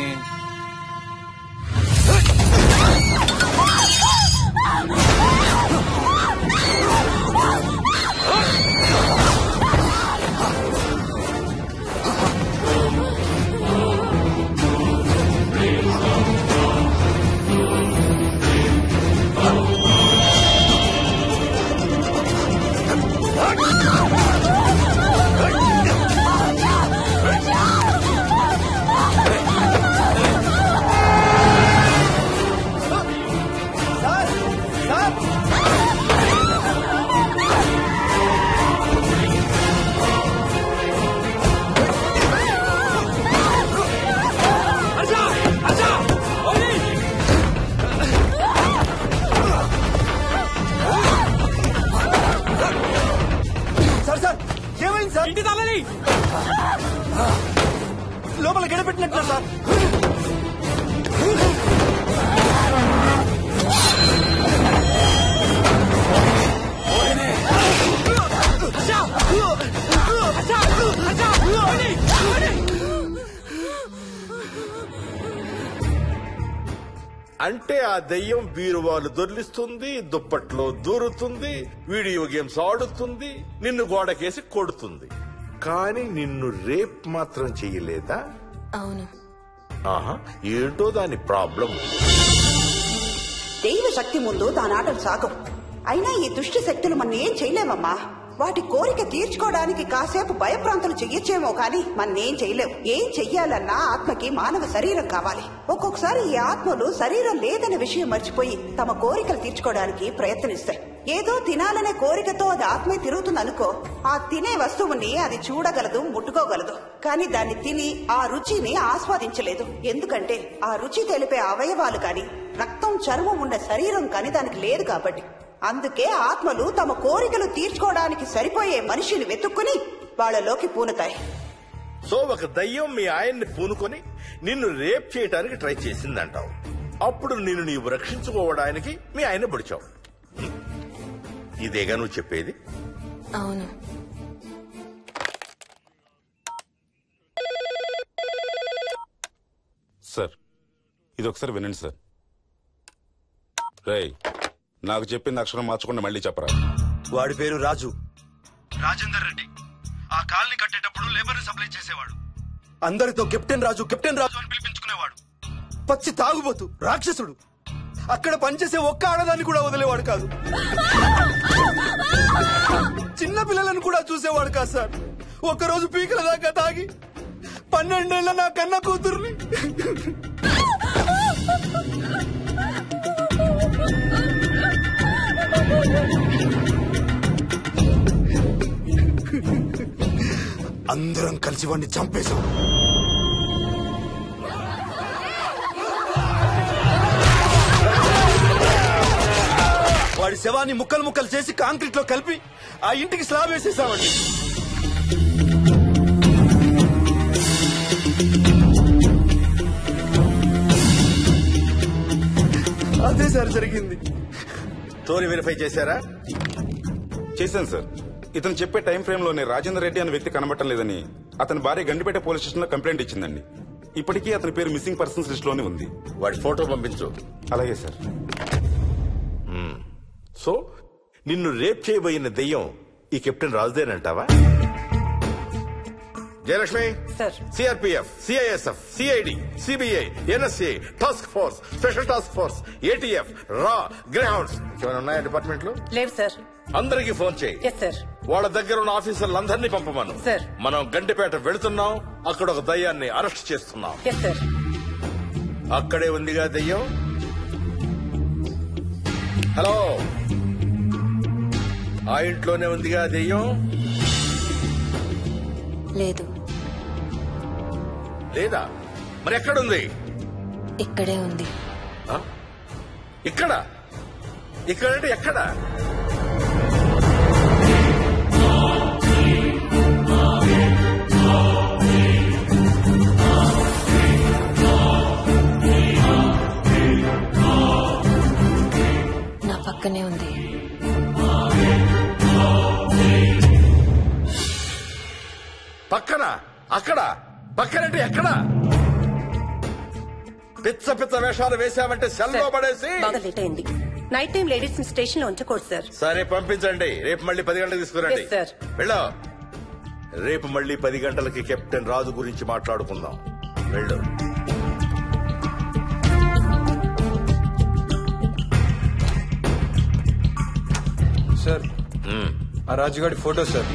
ఇంటి తాళాలి లోపల గడపెట్టినట్టు సార్. అంటే ఆ దెయ్యం బీరువాలు దొర్లిస్తుంది, దుప్పట్లో దూరుతుంది, వీడియో గేమ్స్ ఆడుతుంది, నిన్ను గోడకేసి కొడుతుంది. కానీ నిన్ను రేప్ మాత్రం చెయ్యలేదా? అవును. ఆహా, ఏంటో దాని ప్రాబ్లం. దైవ శక్తి ముందు దాని ఆటలు సాగం. అయినా ఈ దుష్ట శక్తులు మన ఏం చేయలేమమ్మా. వాటి కోరిక తీర్చుకోవడానికి కాసేపు భయప్రాంతులు చెయ్యొచ్చేమో కానీ మన్నేం చేయలేవు. ఏం చెయ్యాలన్నా ఆత్మకి మానవ శరీరం కావాలి. ఒక్కొక్కసారి ఈ ఆత్మలు శరీరం లేదన్న విషయం మర్చిపోయి తమ కోరికలు తీర్చుకోవడానికి ప్రయత్నిస్తాయి. ఏదో తినాలనే కోరికతో అది ఆత్మే తిరుగుతుందనుకో, ఆ తినే వస్తువుని అది చూడగలదు, ముట్టుకోగలదు. కానీ దాన్ని తిని ఆ రుచిని ఆస్వాదించలేదు. ఎందుకంటే ఆ రుచి తెలిపే అవయవాలు కాని రక్తం, చర్మం ఉన్న శరీరం కాని దానికి లేదు కాబట్టి. అందుకే ఆత్మలు తమ కోరికలు తీర్చుకోవడానికి సరిపోయే మనిషిని వెతుక్కుని వాళ్ళలోకి పూనుతాయి. సో ఒక దయ్యం మీ ఆయన్ని పూనుకొని నిన్ను రేప్ చేయడానికి ట్రై చేసిందంటావు. అప్పుడు నిన్ను నీవు రక్షించుకోవడానికి మీ ఆయన పొడిచావు. ఇదేగా నువ్వు చెప్పేది? అవును. సార్, ఇది ఒకసారి వినండి సార్. రేయ్, నాకు చెప్పింది అక్షరం మార్చకుండా మళ్ళీ చెప్పరా. వాడి పేరు రాజు, రాజేందర్ రెడ్డి. ఆ కాలనీ కట్టేటప్పుడు లేబర్ సప్లై చేసేవాడు. అందరితో కెప్టెన్ రాజు అని పిలిపించుకునేవాడు. పచ్చి తాగుబోతు, రాక్షసుడు. అక్కడ పనిచేసే ఒక్క ఆడదాన్ని కూడా వదిలేవాడు కాదు. చిన్న పిల్లలను కూడా చూసేవాడు కాదు సార్. ఒక్కరోజు పీకల దాకా తాగి 12 ఏళ్ల నా కన్న కూతుర్ని అందరం కలిసి వాడిని చంపేశాం. వాడి శవాన్ని ముక్కలు ముక్కలు చేసి కాంక్రీట్ లో కలిపి ఆ ఇంటికి స్లాబ్ వేసేసామండి. అదే సార్ జరిగింది. స్టోరీ వెరిఫై చేశారా? చేశాను సార్. ఇతను చెప్పే టైం ఫ్రేమ్ లోనే రాజేందర్ రెడ్డి అనే వ్యక్తి కనబడటం లేదని అతని భార్య గండిపేట పోలీస్ స్టేషన్ లో కంప్లైంట్ ఇచ్చిందండి. ఇప్పటికీ అతని పేరు మిస్సింగ్ పర్సన్స్ లిస్ట్ లోనే ఉంది. వాడి ఫోటో పంపించు. అలాగే సార్. సో నిన్ను రేప్ చేయబోయిన దెయ్యం ఈ కెప్టెన్ రాజుదేనంటావా? Jayalakshmi, CRPF, CISF, CID, CBI, NSA, task force, special task force, ATF, రా, గ్రేహౌండ్స్ ఏమైనా ఉన్నాయా డిపార్ట్మెంట్ లో? లేదు సార్. అందరికీ ఫోన్ చేయి. వాళ్ళ దగ్గర ఉన్న ఆఫీసర్లందరినీ పంపమను. మనం గండిపేట వెళుతున్నాం. అక్కడ ఒక దయ్యాన్ని అరెస్ట్ చేస్తున్నాం. అక్కడే ఉందిగా దయ్యం. హలో, ఆ ఇంట్లోనే ఉందిగా దెయ్యం? లేదు. లేదా? మరి ఎక్కడుంది? ఇక్కడే ఉంది. ఇక్కడ? ఇక్కడంటే ఎక్కడ? నా పక్కనే ఉంది. పక్కన? అక్కడ? పక్కనంటే ఎక్కడ? పిచ్చ పిచ్చ వేషాలు వేశామంటే సెల్లో పడేసి. బాగా లేట్ అయింది. నైట్ టైం లేడీస్ స్టేషన్ లో ఉంచకూడదు సార్. సరే పంపించండి. రేపు మళ్ళీ 10 గంటలకు తీసుకురండి. వెళ్ళు. రేపు మళ్ళీ 10 గంటలకి కెప్టెన్ రాజు గురించి మాట్లాడుకుందాం. వెళ్ళు. సార్, ఆ రాజుగాడి ఫోటో సార్.